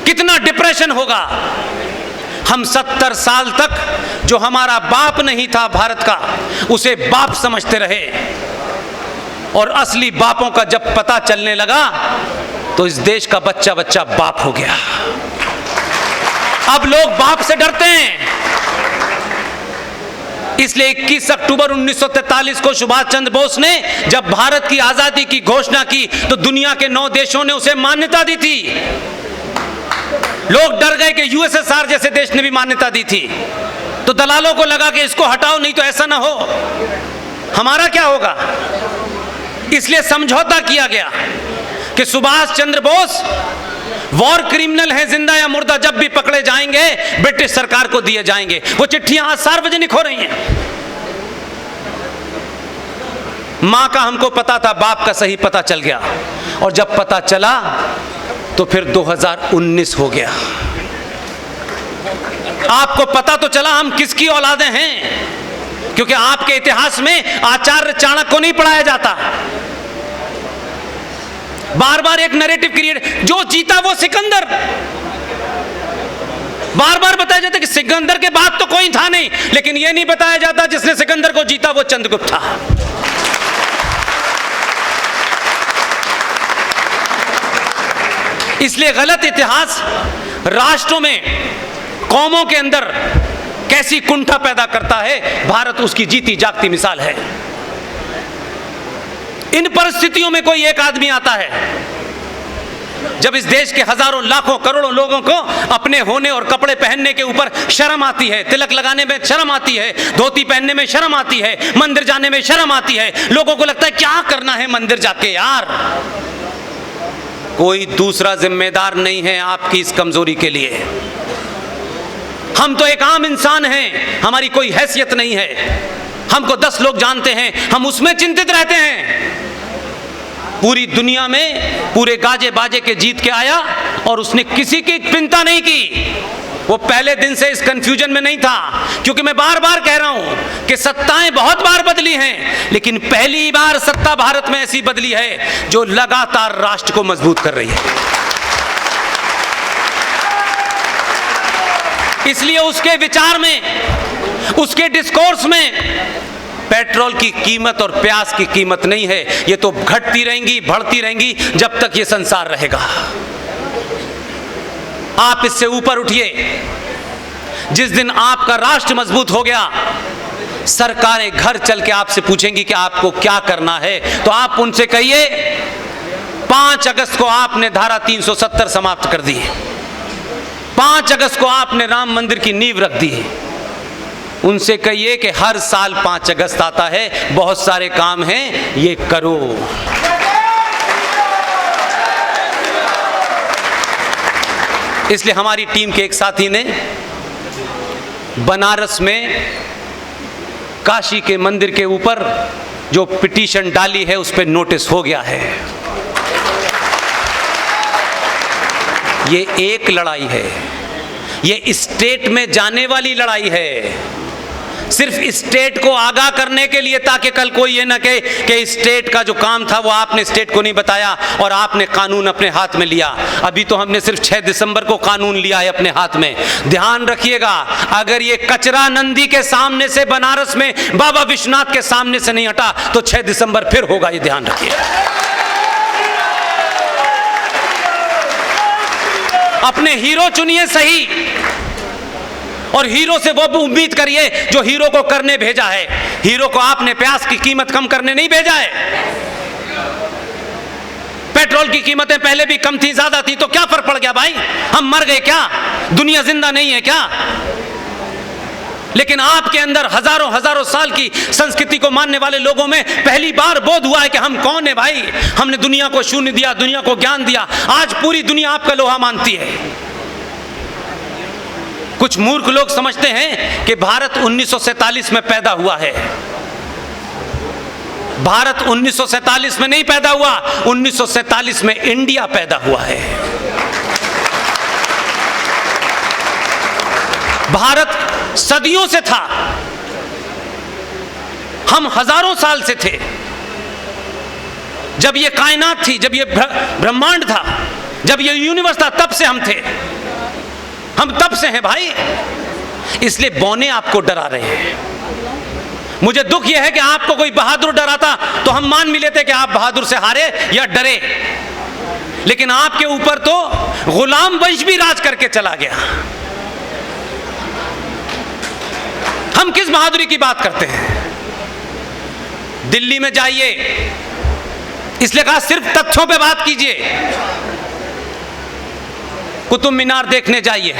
कितना डिप्रेशन होगा। हम 70 साल तक जो हमारा बाप नहीं था भारत का, उसे बाप समझते रहे। और असली बापों का जब पता चलने लगा, तो इस देश का बच्चा बच्चा बाप हो गया। अब लोग बाप से डरते हैं। इसलिए 21 अक्टूबर 1943 को सुभाष चंद्र बोस ने जब भारत की आजादी की घोषणा की, तो दुनिया के 9 देशों ने उसे मान्यता दी थी। लोग डर गए कि यूएसएसआर जैसे देश ने भी मान्यता दी थी। तो दलालों को लगा कि इसको हटाओ, नहीं तो ऐसा ना हो, हमारा क्या होगा। इसलिए समझौता किया गया कि सुभाष चंद्र बोस वॉर क्रिमिनल हैं, जिंदा या मुर्दा, जब भी पकड़े जाएंगे ब्रिटिश सरकार को दिए जाएंगे। वो चिट्ठियां आज सार्वजनिक हो रही हैं। मां का हमको पता था, बाप का सही पता चल गया। और जब पता चला तो फिर 2019 हो गया। आपको पता तो चला हम किसकी औलादें हैं, क्योंकि आपके इतिहास में आचार्य चाणक्य को नहीं पढ़ाया जाता। बार बार एक नैरेटिव क्रिएट, जो जीता वो सिकंदर। बार बार बताया जाता कि सिकंदर के बाद तो कोई था नहीं, लेकिन यह नहीं बताया जाता जिसने सिकंदर को जीता वो चंद्रगुप्त था। इसलिए गलत इतिहास राष्ट्रों में, कौमों के अंदर कैसी कुंठा पैदा करता है। भारत उसकी जीती जागती मिसाल है। इन परिस्थितियों में कोई एक आदमी आता है, जब इस देश के हजारों लाखों करोड़ों लोगों को अपने होने और कपड़े पहनने के ऊपर शर्म आती है, तिलक लगाने में शर्म आती है, धोती पहनने में शर्म आती है, मंदिर जाने में शर्म आती है। लोगों को लगता है क्या करना है मंदिर जाके यार। कोई दूसरा जिम्मेदार नहीं है आपकी इस कमजोरी के लिए। हम तो एक आम इंसान हैं, हमारी कोई हैसियत नहीं है। हमको 10 लोग जानते हैं, हम उसमें चिंतित रहते हैं। पूरी दुनिया में पूरे गाजे बाजे के जीत के आया और उसने किसी की चिंता नहीं की। वो पहले दिन से इस कंफ्यूजन में नहीं था, क्योंकि मैं बार बार कह रहा हूं कि सत्ताएं बहुत बार बदली हैं, लेकिन पहली बार सत्ता भारत में ऐसी बदली है जो लगातार राष्ट्र को मजबूत कर रही है। इसलिए उसके विचार में, उसके डिस्कोर्स में पेट्रोल की कीमत और प्याज की कीमत नहीं है। ये तो घटती रहेंगी, बढ़ती रहेंगी जब तक ये संसार रहेगा। आप इससे ऊपर उठिए। जिस दिन आपका राष्ट्र मजबूत हो गया, सरकारें घर चल के आपसे पूछेंगी कि आपको क्या करना है, तो आप उनसे कहिए 5 अगस्त को आपने धारा 370 समाप्त कर दी। 5 अगस्त को आपने राम मंदिर की नींव रख दी। उनसे कहिए कि हर साल 5 अगस्त आता है, बहुत सारे काम हैं, ये करो। इसलिए हमारी टीम के एक साथी ने बनारस में काशी के मंदिर के ऊपर जो पिटीशन डाली है उस पर नोटिस हो गया है। ये एक लड़ाई है, ये स्टेट में जाने वाली लड़ाई है, सिर्फ स्टेट को आगाह करने के लिए, ताकि कल कोई ये ना कहे कि स्टेट का जो काम था वो आपने स्टेट को नहीं बताया और आपने कानून अपने हाथ में लिया। अभी तो हमने सिर्फ 6 दिसंबर को कानून लिया है अपने हाथ में। ध्यान रखिएगा, अगर ये कचरा नंदी के सामने से बनारस में बाबा विश्वनाथ के सामने से नहीं हटा तो 6 दिसंबर फिर होगा, ये ध्यान रखिए। अपने हीरो चुनिए सही, और हीरो से वो उम्मीद करिए जो हीरो को करने भेजा है। हीरो को आपने प्याज की कीमत कम करने नहीं भेजा है। पेट्रोल की कीमतें पहले भी कम थी, ज्यादा थी, तो क्या फर्क पड़ गया भाई? हम मर गए क्या? दुनिया जिंदा नहीं है क्या? लेकिन आपके अंदर हजारों साल की संस्कृति को मानने वाले लोगों में पहली बार बोध हुआ है कि हम कौन है भाई। हमने दुनिया को शून्य दिया, दुनिया को ज्ञान दिया, आज पूरी दुनिया आपका लोहा मानती है। कुछ मूर्ख लोग समझते हैं कि भारत 1947 में पैदा हुआ है। भारत 1947 में नहीं पैदा हुआ, 1947 में इंडिया पैदा हुआ है। भारत सदियों से था, हम हजारों साल से थे। जब ये कायनात थी, जब ये ब्रह्मांड था, जब ये यूनिवर्स था, तब से हम थे। हम तब से हैं भाई। इसलिए बौने आपको डरा रहे हैं। मुझे दुख यह है कि आपको कोई बहादुर डराता तो हम मान भी लेते कि आप बहादुर से हारे या डरे, लेकिन आपके ऊपर तो गुलाम वंश भी राज करके चला गया। हम किस बहादुरी की बात करते हैं? दिल्ली में जाइए, इसलिए कहा सिर्फ तथ्यों पे बात कीजिए। कुतुब मीनार देखने जाइए,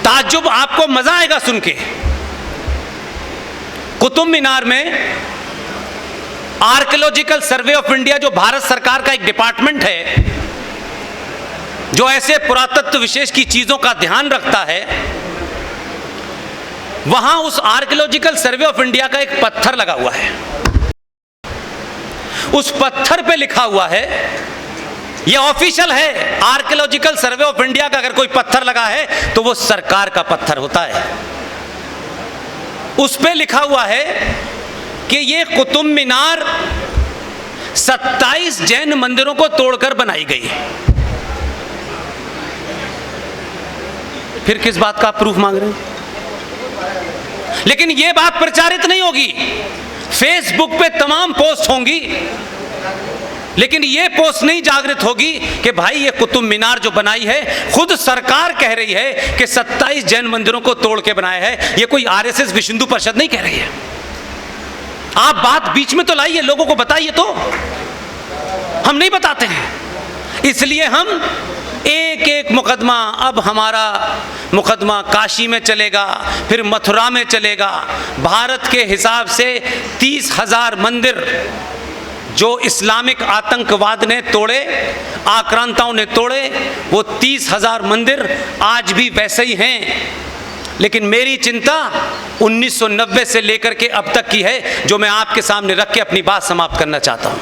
ताज्जुब, आपको मजा आएगा सुन के। कुतुब मीनार में आर्कियोलॉजिकल सर्वे ऑफ इंडिया, जो भारत सरकार का एक डिपार्टमेंट है जो ऐसे पुरातत्व विशेष की चीजों का ध्यान रखता है, वहां उस आर्कियोलॉजिकल सर्वे ऑफ इंडिया का एक पत्थर लगा हुआ है। उस पत्थर पे लिखा हुआ है, ये ऑफिशियल है, आर्कियोलॉजिकल सर्वे ऑफ इंडिया का अगर कोई पत्थर लगा है तो वो सरकार का पत्थर होता है। उस पे लिखा हुआ है कि ये कुतुब मीनार 27 जैन मंदिरों को तोड़कर बनाई गई। फिर किस बात का आप प्रूफ मांग रहे हैं? लेकिन ये बात प्रचारित नहीं होगी, फेसबुक पे तमाम पोस्ट होंगी, लेकिन ये पोस्ट नहीं जागृत होगी कि भाई ये कुतुब मीनार जो बनाई है, खुद सरकार कह रही है कि 27 जैन मंदिरों को तोड़ के बनाया है। ये कोई आरएसएस विश्व हिंदू परिषद नहीं कह रही है। आप बात बीच में तो लाइए, लोगों को बताइए तो। हम नहीं बताते हैं, इसलिए हम एक एक मुकदमा, अब हमारा मुकदमा काशी में चलेगा, फिर मथुरा में चलेगा। भारत के हिसाब से 30,000 मंदिर जो इस्लामिक आतंकवाद ने तोड़े, आक्रांताओं ने तोड़े, वो 30,000 मंदिर आज भी वैसे ही हैं। लेकिन मेरी चिंता 1990 से लेकर के अब तक की है, जो मैं आपके सामने रख के अपनी बात समाप्त करना चाहता हूं।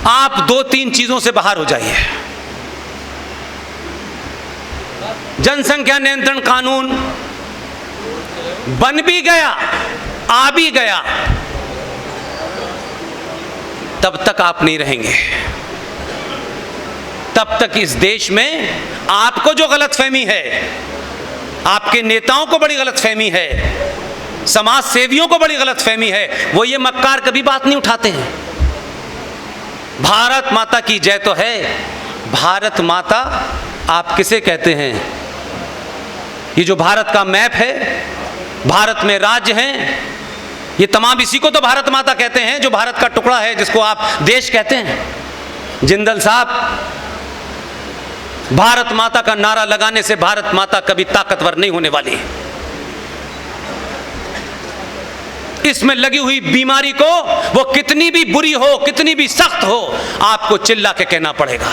आप 2-3 चीजों से बाहर हो जाइए। जनसंख्या नियंत्रण कानून बन भी गया, आ भी गया, तब तक आप नहीं रहेंगे। तब तक इस देश में आपको जो गलतफहमी है, आपके नेताओं को बड़ी गलतफहमी है, समाज सेवियों को बड़ी गलतफहमी है, वो ये मक्कार कभी बात नहीं उठाते हैं। भारत माता की जय तो है। भारत माता आप किसे कहते हैं? ये जो भारत का मैप है, भारत में राज्य हैं, ये तमाम इसी को तो भारत माता कहते हैं, जो भारत का टुकड़ा है, जिसको आप देश कहते हैं। जिंदल साहब, भारत माता का नारा लगाने से भारत माता कभी ताकतवर नहीं होने वाली। इसमें लगी हुई बीमारी को, वो कितनी भी बुरी हो, कितनी भी सख्त हो, आपको चिल्ला के कहना पड़ेगा।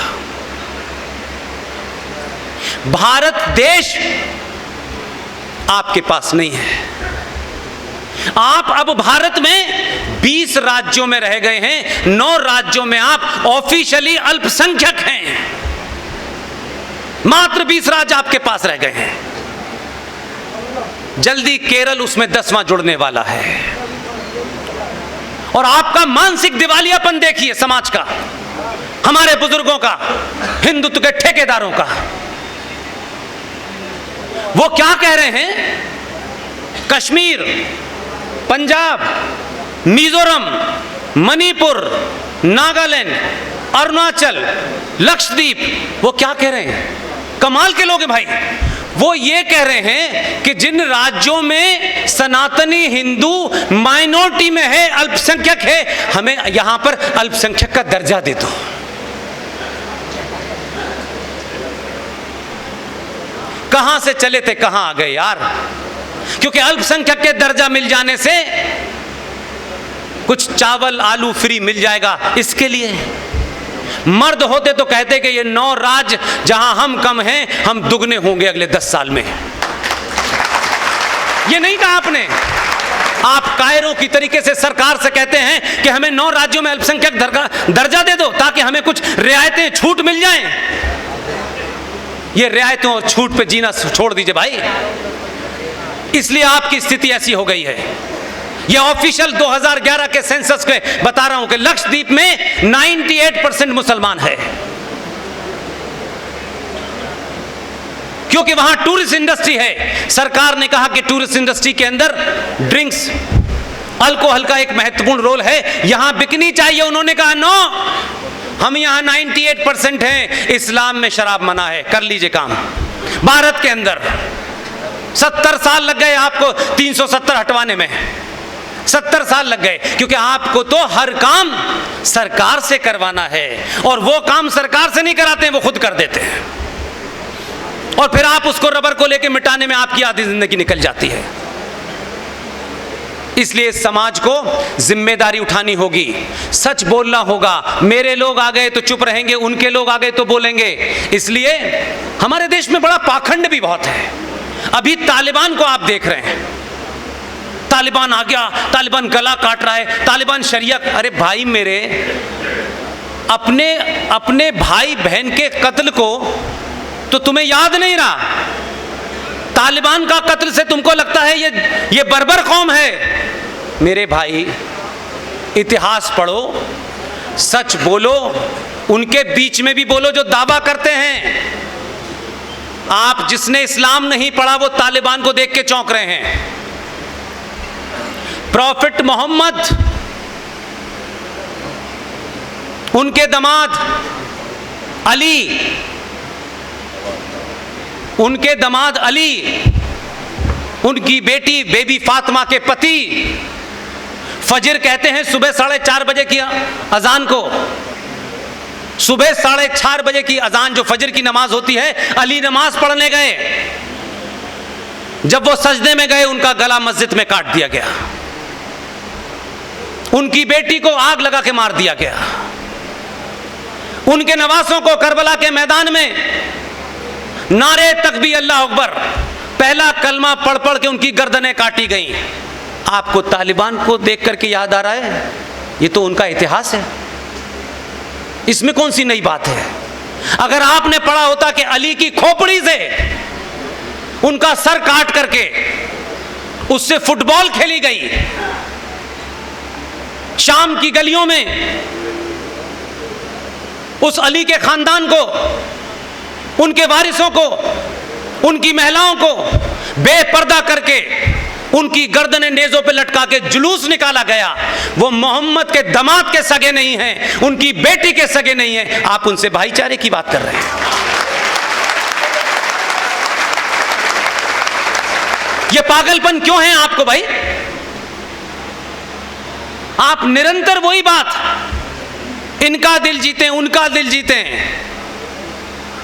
भारत देश आपके पास नहीं है। आप अब भारत में 20 राज्यों में रह गए हैं, 9 राज्यों में आप ऑफिशियली अल्पसंख्यक हैं। मात्र 20 राज्य आपके पास रह गए हैं। जल्दी केरल उसमें 10वां जुड़ने वाला है। और आपका मानसिक दिवालियापन देखिए समाज का, हमारे बुजुर्गों का, हिंदुत्व के ठेकेदारों का। वो क्या कह रहे हैं? कश्मीर, पंजाब, मिजोरम, मणिपुर, नागालैंड, अरुणाचल, लक्षद्वीप, वो क्या कह रहे हैं? कमाल के लोग हैं भाई। वो ये कह रहे हैं कि जिन राज्यों में सनातनी हिंदू माइनॉरिटी में है, अल्पसंख्यक है, हमें यहां पर अल्पसंख्यक का दर्जा दे दो। कहां से चले थे कहां आ गए यार। क्योंकि अल्पसंख्यक के दर्जा मिल जाने से कुछ चावल आलू फ्री मिल जाएगा, इसके लिए। मर्द होते तो कहते कि ये 9 राज्य जहां हम कम हैं, हम दुगने होंगे अगले 10 साल में। ये नहीं कहा आपने। आप कायरों की तरीके से सरकार से कहते हैं कि हमें 9 राज्यों में अल्पसंख्यक दर्जा दे दो, ताकि हमें कुछ रियायतें, छूट मिल जाएं। ये रियायतों और छूट पे जीना छोड़ दीजिए भाई। इसलिए आपकी स्थिति ऐसी हो गई है। यह ऑफिशियल 2011 के सेंसस के बता रहा हूं कि लक्षद्वीप में 98% मुसलमान है, क्योंकि वहां टूरिस्ट इंडस्ट्री है। सरकार ने कहा कि टूरिस्ट इंडस्ट्री के अंदर ड्रिंक्स, अल्कोहल का एक महत्वपूर्ण रोल है, यहां बिकनी चाहिए। उन्होंने कहा नो, हम यहां 98% हैं, इस्लाम में शराब मना है, कर लीजिए काम। भारत के अंदर 70 साल लग गए आपको 370 हटवाने में। 70 साल लग गए, क्योंकि आपको तो हर काम सरकार से करवाना है, और वो काम सरकार से नहीं कराते हैं, वो खुद कर देते हैं। और फिर आप उसको रबर को लेके मिटाने में आपकी आधी जिंदगी निकल जाती है। इसलिए समाज को जिम्मेदारी उठानी होगी, सच बोलना होगा। मेरे लोग आ गए तो चुप रहेंगे, उनके लोग आ गए तो बोलेंगे। इसलिए हमारे देश में बड़ा पाखंड भी बहुत है। अभी तालिबान को आप देख रहे हैं, तालिबान आ गया, तालिबान गला काट रहा है, तालिबान शरिया। अरे भाई मेरे, अपने भाई बहन के कत्ल को तो तुम्हें याद नहीं रहा। तालिबान का कत्ल से तुमको लगता है ये बर्बर कौम है। मेरे भाई, इतिहास पढ़ो, सच बोलो, उनके बीच में भी बोलो जो दावा करते हैं। आप जिसने इस्लाम नहीं पढ़ा वो तालिबान को देख के चौंक रहे हैं। प्रॉफिट मोहम्मद, उनके दामाद अली, उनके दामाद अली, उनकी बेटी बेबी फातिमा के पति फजर कहते हैं सुबह 4:30 बजे की अजान को, सुबह 4:30 बजे की अजान जो फजर की नमाज होती है, अली नमाज पढ़ने गए। जब वो सजदे में गए, उनका गला मस्जिद में काट दिया गया। उनकी बेटी को आग लगा के मार दिया गया। उनके नवासों को करबला के मैदान में नारे तकबीर अल्लाह अकबर, पहला कलमा पढ़ पढ़ के उनकी गर्दनें काटी गईं। आपको तालिबान को देख करके याद आ रहा है? ये तो उनका इतिहास है, इसमें कौन सी नई बात है? अगर आपने पढ़ा होता कि अली की खोपड़ी से उनका सर काट करके उससे फुटबॉल खेली गई, शाम की गलियों में उस अली के खानदान को, उनके वारिसों को, उनकी महिलाओं को बेपर्दा करके उनकी गर्दनें नेज़ों पे लटका के जुलूस निकाला गया। वो मोहम्मद के दामाद के सगे नहीं हैं, उनकी बेटी के सगे नहीं हैं। आप उनसे भाईचारे की बात कर रहे हैं। ये पागलपन क्यों है आपको भाई? आप निरंतर वही बात, इनका दिल जीते, उनका दिल जीते।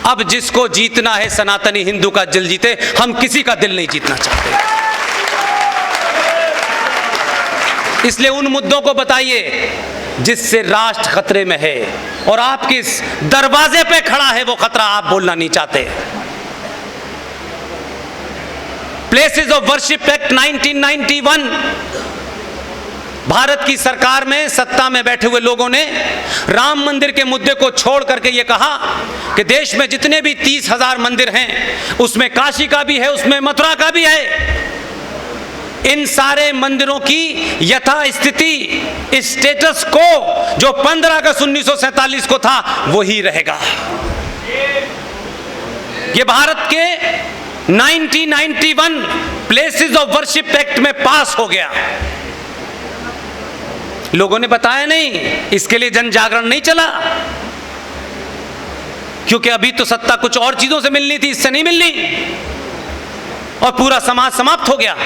अब जिसको जीतना है सनातनी हिंदू का दिल जीते, हम किसी का दिल नहीं जीतना चाहते। इसलिए उन मुद्दों को बताइए जिससे राष्ट्र खतरे में है, और आप किस दरवाजे पे खड़ा है वो खतरा आप बोलना नहीं चाहते। Places of worship act 1991, Bharat की सरकार में सत्ता में बैठे हुए लोगों ने राम मंदिर के मुद्दे को छोड़ करके ये कहा कि देश में जितने भी 30,000 मंदिर हैं उसमें काशी का भी है, उसमें मथुरा का भी है, इन सारे मंदिरों की यथास्थिति स्टेटस को जो 15 अगस्त 1947 को था वही रहेगा। ये भारत के 1991 प्लेसेस ऑफ वर्शिप एक्ट में पास हो गया। लोगों ने बताया नहीं, इसके लिए जन जागरण नहीं चला, क्योंकि अभी तो सत्ता कुछ और चीजों से मिलनी थी, इससे नहीं मिलनी, और पूरा समाज समाप्त हो गया।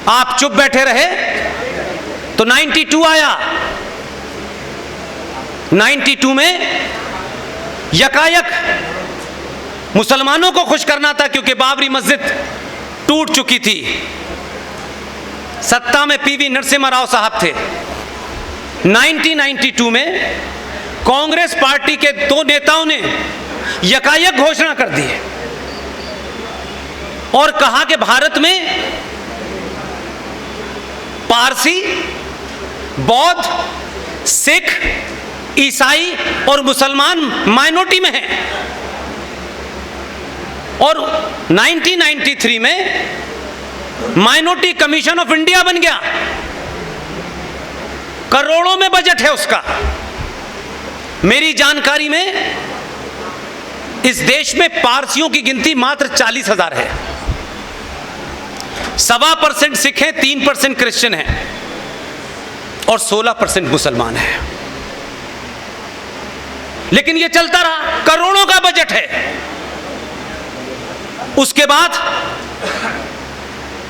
आप चुप बैठे रहे तो 92 आया। 92 में यकायक मुसलमानों को खुश करना था, क्योंकि बाबरी मस्जिद टूट चुकी थी। सत्ता में पीवी नरसिम्हा राव साहब थे। 1992 में कांग्रेस पार्टी के 2 नेताओं ने यकायक घोषणा कर दी और कहा कि भारत में पारसी, बौद्ध, सिख, ईसाई और मुसलमान माइनॉरिटी में हैं। और 1993 में माइनॉरिटी कमीशन ऑफ इंडिया बन गया, करोड़ों में बजट है उसका। मेरी जानकारी में इस देश में पारसियों की गिनती मात्र 40,000 है। 1.25% सिख हैं, 3% क्रिश्चियन हैं और 16% मुसलमान हैं। लेकिन यह चलता रहा, करोड़ों का बजट है। उसके बाद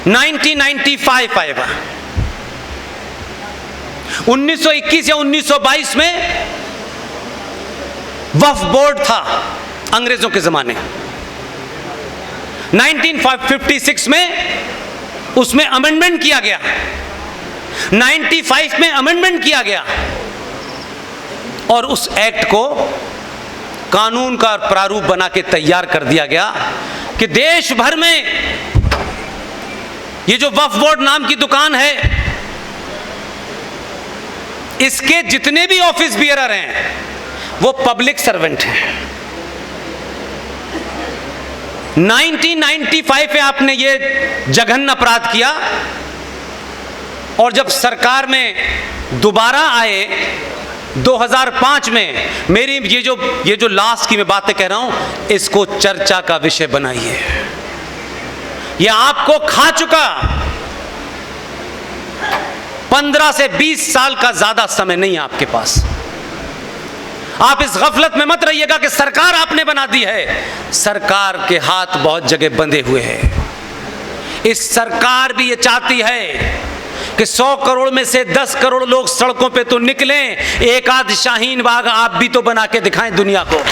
1995 आएगा। 1921 या 1922 में वक्फ बोर्ड था अंग्रेजों के जमाने। 1956 में उसमें अमेंडमेंट किया गया, 95 में अमेंडमेंट किया गया और उस एक्ट को कानून का प्रारूप बना के तैयार कर दिया गया कि देश भर में ये जो वक्फ बोर्ड नाम की दुकान है, इसके जितने भी ऑफिस बियरर हैं वो पब्लिक सर्वेंट हैं। 1995 में आपने ये जघन्य अपराध किया और जब सरकार में दोबारा आए 2005 में, मेरी ये जो लास्ट की मैं बातें कह रहा हूं, इसको चर्चा का विषय बनाइए। यह आपको खा चुका। 15 से 20 साल का ज्यादा समय नहीं है आपके पास। आप इस गफलत में मत रहिएगा कि सरकार आपने बना दी है। सरकार के हाथ बहुत जगह बंधे हुए हैं। इस सरकार भी ये चाहती है कि 100 करोड़ में से 10 करोड़ लोग सड़कों पे तो निकलें, एक आध शाहीन बाग आप भी तो बना के दिखाएं दुनिया को।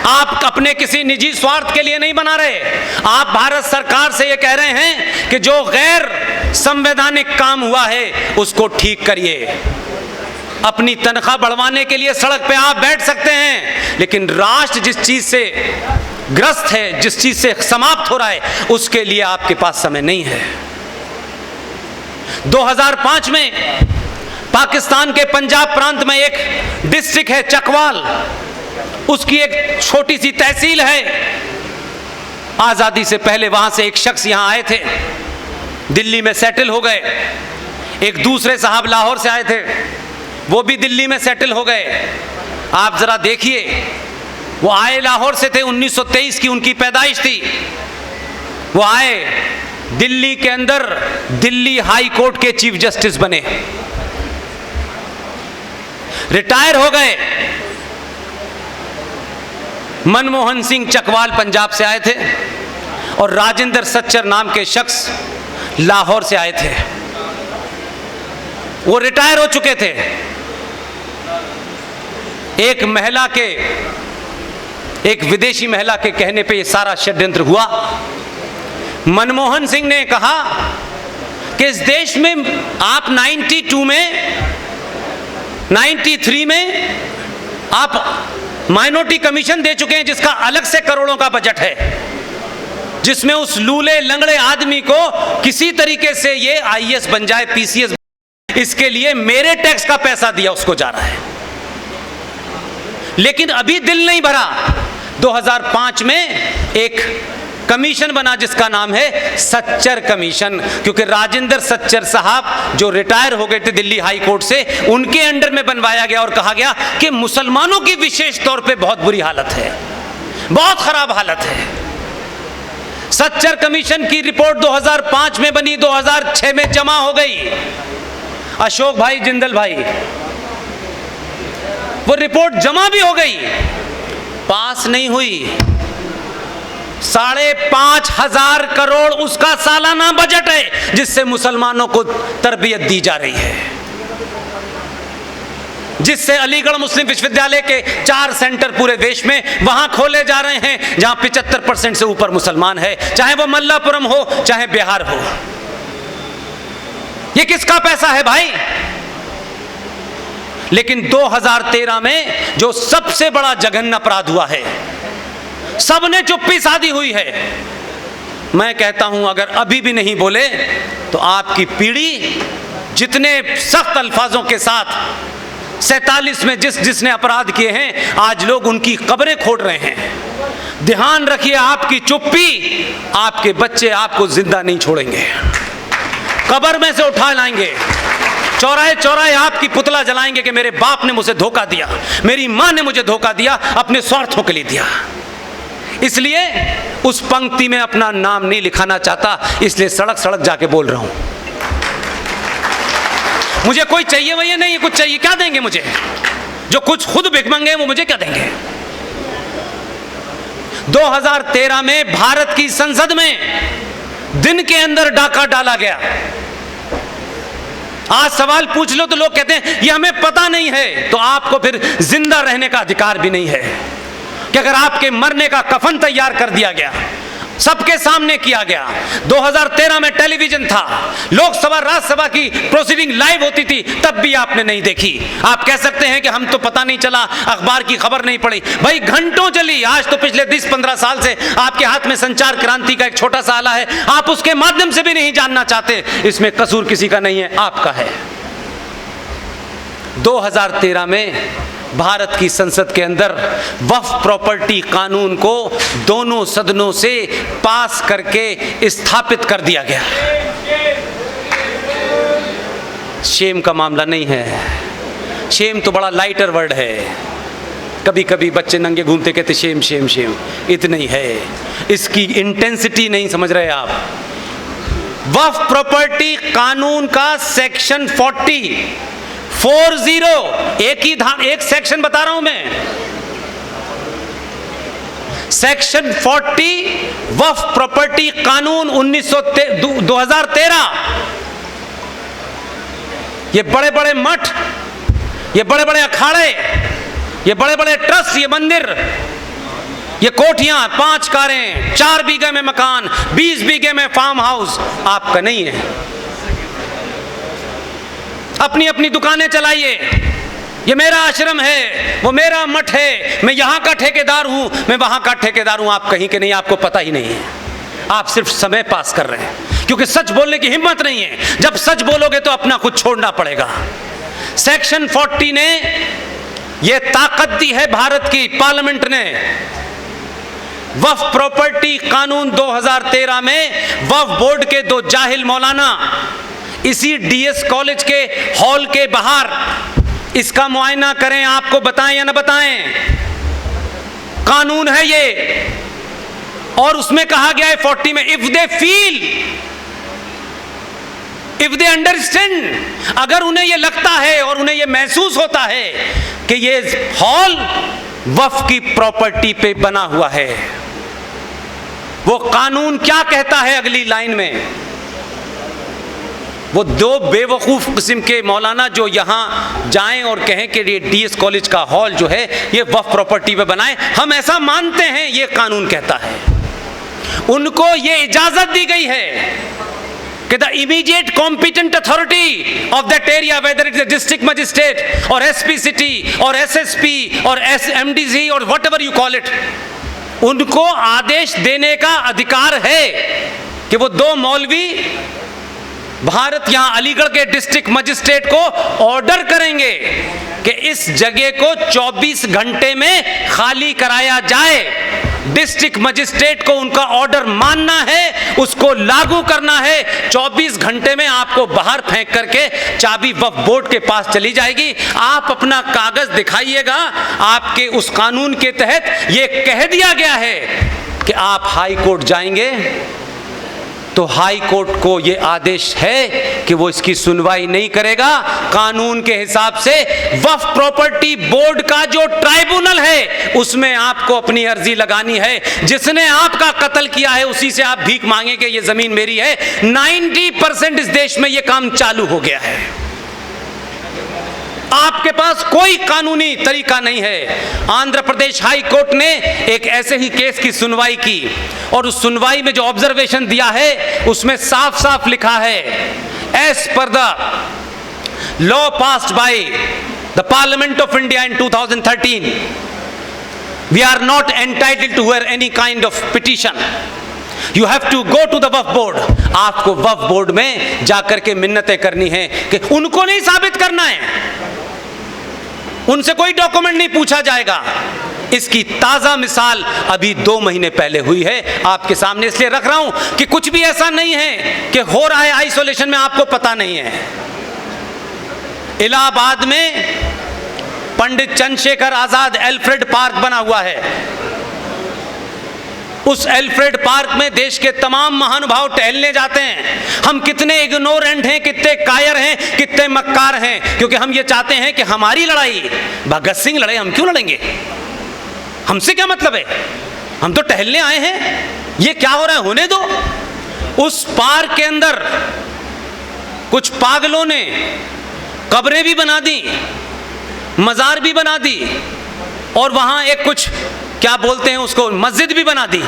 आप अपने किसी निजी स्वार्थ के लिए नहीं बना रहे। आप भारत सरकार से ये कह रहे हैं कि जो गैर संवैधानिक काम हुआ है उसको ठीक करिए। अपनी तनख्वाह बढ़वाने के लिए सड़क पे आप बैठ सकते हैं, लेकिन राष्ट्र जिस चीज से ग्रस्त है, जिस चीज से समाप्त हो रहा है, उसके लिए आपके पास समय नहीं है। 2005 में पाकिस्तान के पंजाब प्रांत में एक डिस्ट्रिक्ट है चकवाल, उसकी एक छोटी सी तहसील है। आजादी से पहले वहां से एक शख्स यहां आए थे, दिल्ली में सेटल हो गए। एक दूसरे साहब लाहौर से आए थे, वो भी दिल्ली में सेटल हो गए। आप जरा देखिए, वो आए लाहौर से थे, 1923 की उनकी पैदाइश थी। वो आए दिल्ली के अंदर दिल्ली हाई कोर्ट के चीफ जस्टिस बने, रिटायर हो गए। मनमोहन सिंह चकवाल पंजाब से आए थे और राजेंद्र सच्चर नाम के शख्स लाहौर से आए थे। वो रिटायर हो चुके थे। एक विदेशी महिला के कहने पे ये सारा षड्यंत्र हुआ। मनमोहन सिंह ने कहा कि इस देश में आप 92 में 93 में आप माइनॉरिटी कमीशन दे चुके हैं, जिसका अलग से करोड़ों का बजट है, जिसमें उस लूले लंगड़े आदमी को किसी तरीके से ये आईएएस बन जाए, पीसीएस, इसके लिए मेरे टैक्स का पैसा दिया उसको जा रहा है। लेकिन अभी दिल नहीं भरा। 2005 में एक कमीशन बना जिसका नाम है सच्चर कमीशन, क्योंकि राजेंद्र सच्चर साहब जो रिटायर हो गए थे दिल्ली हाई कोर्ट से, उनके अंडर में बनवाया गया और कहा गया कि मुसलमानों की विशेष तौर पे बहुत बुरी हालत है, बहुत खराब हालत है। सच्चर कमीशन की रिपोर्ट 2005 में बनी, 2006 में जमा हो गई। अशोक भाई जिंदल भाई, वो रिपोर्ट जमा भी हो गई, पास नहीं हुई। 5,500 करोड़ उसका सालाना बजट है, जिससे मुसलमानों को तरबियत दी जा रही है, जिससे अलीगढ़ मुस्लिम विश्वविद्यालय के 4 सेंटर पूरे देश में वहां खोले जा रहे हैं जहां 75% से ऊपर मुसलमान है, चाहे वो मल्लापुरम हो चाहे बिहार हो। ये किसका पैसा है भाई? लेकिन 2013 में जो सबसे बड़ा जघन्य अपराध हुआ है, सबने चुप्पी साधी हुई है। मैं कहता हूं अगर अभी भी नहीं बोले तो आपकी पीढ़ी जितने सख्त अल्फाजों के साथ 47 में जिसने अपराध किए हैं, आज लोग उनकी कब्रें खोद रहे हैं। ध्यान रखिए, आपकी चुप्पी, आपके बच्चे आपको जिंदा नहीं छोड़ेंगे, कब्र में से उठा लाएंगे, चौराहे चौराहे आपकी पुतला जलाएंगे कि मेरे बाप ने मुझे धोखा दिया, मेरी मां ने मुझे धोखा दिया, अपने स्वार्थों के लिए दिया। इसलिए उस पंक्ति में अपना नाम नहीं लिखाना चाहता, इसलिए सड़क सड़क जाके बोल रहा हूं। मुझे कोई चाहिए वही नहीं, कुछ चाहिए क्या देंगे मुझे? जो कुछ खुद भिखमंगे वो मुझे क्या देंगे? 2013 में भारत की संसद में दिन के अंदर डाका डाला गया। आज सवाल पूछ लो तो लोग कहते हैं ये हमें पता नहीं है, तो आपको फिर जिंदा रहने का अधिकार भी नहीं है कि अगर आपके मरने का कफन तैयार कर दिया गया, सबके सामने किया गया। 2013 में टेलीविजन था, लोकसभा राज्यसभा की प्रोसीडिंग लाइव होती थी, तब भी आपने नहीं देखी। आप कह सकते हैं कि हम तो पता नहीं चला, अखबार की खबर नहीं पड़ी। भाई घंटों चली। आज तो पिछले 10-15 साल से आपके हाथ में संचार क्रांति का एक छोटा सा आला है, आप उसके माध्यम से भी नहीं जानना चाहते। इसमें कसूर किसी का नहीं है, आपका है। 2013 में भारत की संसद के अंदर वक्फ प्रॉपर्टी कानून को दोनों सदनों से पास करके स्थापित कर दिया गया। शेम का मामला नहीं है, शेम तो बड़ा लाइटर वर्ड है। कभी कभी बच्चे नंगे घूमते कहते शेम शेम शेम, इतना ही है, इसकी इंटेंसिटी नहीं समझ रहे आप। वक्फ प्रॉपर्टी कानून का सेक्शन 40 एक सेक्शन बता रहा हूं मैं, सेक्शन 40 वक्फ प्रॉपर्टी कानून 2013। ये बड़े बड़े मठ, ये बड़े बड़े अखाड़े, ये बड़े बड़े ट्रस्ट, ये मंदिर, ये कोठियां, 5 कारें, 4 बीघे में मकान, 20 बीघे में फार्म हाउस आपका नहीं है। अपनी अपनी दुकानें चलाइए, ये मेरा आश्रम है, वो मेरा मठ है, मैं यहाँ का ठेकेदार हूँ, मैं वहाँ का ठेकेदार हूँ। आप कहीं के नहीं, आपको पता ही नहीं है, आप सिर्फ समय पास कर रहे हैं, क्योंकि सच बोलने की हिम्मत नहीं है। जब सच बोलोगे तो अपना कुछ छोड़ना पड़ेगा। सेक्शन 40 ने ये ताकत दी है भारत की पार्लियामेंट ने। वक्फ प्रॉपर्टी कानून 2013 में वक्फ बोर्ड के 2 जाहिल मौलाना इसी डीएस कॉलेज के हॉल के बाहर इसका मुआयना करें, आपको बताएं या ना बताएं, कानून है ये। और उसमें कहा गया है 40 में, if they feel, if they understand, अगर उन्हें ये लगता है और उन्हें ये महसूस होता है कि ये हॉल वक्फ की प्रॉपर्टी पे बना हुआ है, वो कानून क्या कहता है अगली लाइन में? वो दो बेवकूफ किस्म के मौलाना जो यहां जाएं और कहें कि ये डीएस कॉलेज का हॉल जो है ये वक्फ प्रॉपर्टी पे बनाएं, हम ऐसा मानते हैं, ये कानून कहता है। उनको ये इजाजत दी गई है कि the immediate competent authority of that area, whether it is district magistrate और एसपी सिटी और एसएसपी और एमडीसी और what ever you call it, उनको आदेश देने का अधिकार है कि वो दो मौलवी भारत यहां अलीगढ़ के डिस्ट्रिक्ट मजिस्ट्रेट को ऑर्डर करेंगे कि इस जगह को 24 घंटे में खाली कराया जाए। डिस्ट्रिक्ट मजिस्ट्रेट को उनका ऑर्डर मानना है, उसको लागू करना है। 24 घंटे में आपको बाहर फेंक करके चाबी वक्फ बोर्ड के पास चली जाएगी। आप अपना कागज दिखाइएगा। आपके उस कानून के तहत यह कह दिया गया है कि आप हाई कोर्ट जाएंगे तो हाई कोर्ट को यह आदेश है कि वो इसकी सुनवाई नहीं करेगा। कानून के हिसाब से वक्फ प्रॉपर्टी बोर्ड का जो ट्राइब्यूनल है उसमें आपको अपनी अर्जी लगानी है। जिसने आपका कत्ल किया है उसी से आप भीख मांगेंगे ये जमीन मेरी है। 90% इस देश में यह काम चालू हो गया है। आपके पास कोई कानूनी तरीका नहीं है। आंध्र प्रदेश हाई कोर्ट ने एक ऐसे ही केस की सुनवाई की और उस सुनवाई में जो ऑब्जर्वेशन दिया है उसमें साफ साफ लिखा है, as per the law passed by the parliament of India in 2013 we are not entitled to hear any kind of petition. You have to go to the Waqf board. आपको वक्फ बोर्ड में जाकर के मिन्नतें करनी है कि उनको नहीं साबित करना है, उनसे कोई डॉक्यूमेंट नहीं पूछा जाएगा। इसकी ताजा मिसाल अभी 2 महीने पहले हुई है, आपके सामने इसलिए रख रहा हूं कि कुछ भी ऐसा नहीं है कि हो रहा है आइसोलेशन में आपको पता नहीं है। इलाहाबाद में पंडित चंद्रशेखर आजाद एल्फ्रेड पार्क बना हुआ है। उस एल्फ्रेड पार्क में देश के तमाम महानुभाव टहलने जाते हैं। हम कितने इग्नोरेंट हैं, कितने कायर हैं, कितने मक्कार हैं, क्योंकि हम ये चाहते हैं कि हमारी लड़ाई, भगत सिंह लड़े, हम क्यों लड़ेंगे? हमसे क्या मतलब है? हम तो टहलने आए हैं। ये क्या हो रहा है होने दो। उस पार्क के अंदर कुछ पागलों ने कब्रें भी बना दी, मजार भी बना दी और वहां एक कुछ क्या बोलते हैं उसको, मस्जिद भी बना दी।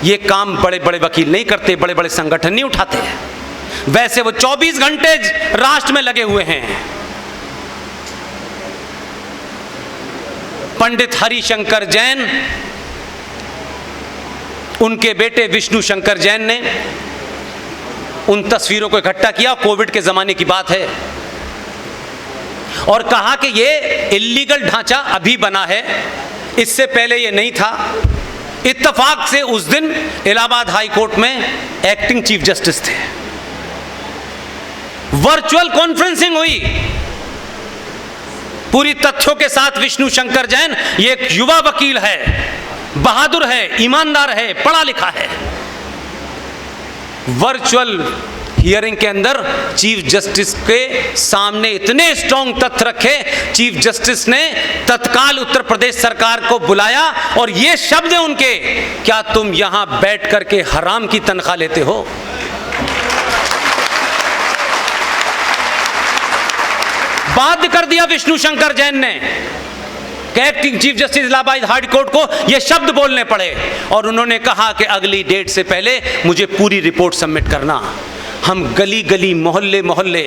ये काम बड़े बड़े वकील नहीं करते, बड़े बड़े संगठन नहीं उठाते। वैसे वो 24 घंटे राष्ट्र में लगे हुए हैं। पंडित हरिशंकर जैन, उनके बेटे विष्णु शंकर जैन ने उन तस्वीरों को इकट्ठा किया, कोविड के जमाने की बात है, और कहा कि ये इल्लीगल ढांचा अभी बना है, इससे पहले ये नहीं था। इत्तेफाक से उस दिन इलाहाबाद हाई कोर्ट में एक्टिंग चीफ जस्टिस थे। वर्चुअल कॉन्फ्रेंसिंग हुई पूरी तथ्यों के साथ। विष्णु शंकर जैन ये एक युवा वकील है, बहादुर है, ईमानदार है, पढ़ा लिखा है। वर्चुअल हियरिंग के अंदर चीफ जस्टिस के सामने इतने स्ट्रॉन्ग तथ्य रखे, चीफ जस्टिस ने तत्काल उत्तर प्रदेश सरकार को बुलाया और ये शब्द है उनके, क्या तुम यहां बैठ करके हराम की तनख्वाह लेते हो? बाध्य कर दिया विष्णु शंकर जैन ने कि acting chief justice Allahabad high court को ये शब्द बोलने पड़े, और उन्होंने कहा कि अगली डेट से पहले मुझे पूरी रिपोर्ट सबमिट करना। हम गली गली, मोहल्ले मोहल्ले,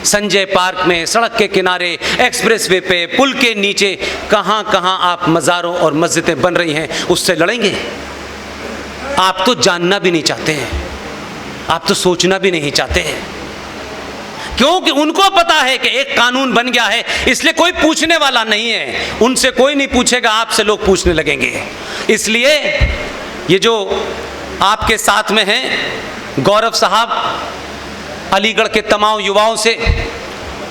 संजय पार्क में, सड़क के किनारे, एक्सप्रेसवे पे, पुल के नीचे, कहां कहां आप मज़ारों और मस्जिदें बन रही हैं, उससे लड़ेंगे। आप तो जानना भी नहीं चाहते हैं, आप तो सोचना भी नहीं चाहते हैं, क्योंकि उनको पता है कि एक कानून बन गया है, इसलिए कोई पूछने वाला नहीं है। उनसे कोई नहीं पूछेगा, आपसे लोग पूछने लगेंगे। इसलिए ये जो आपके साथ में हैं गौरव साहब, अलीगढ़ के तमाम युवाओं से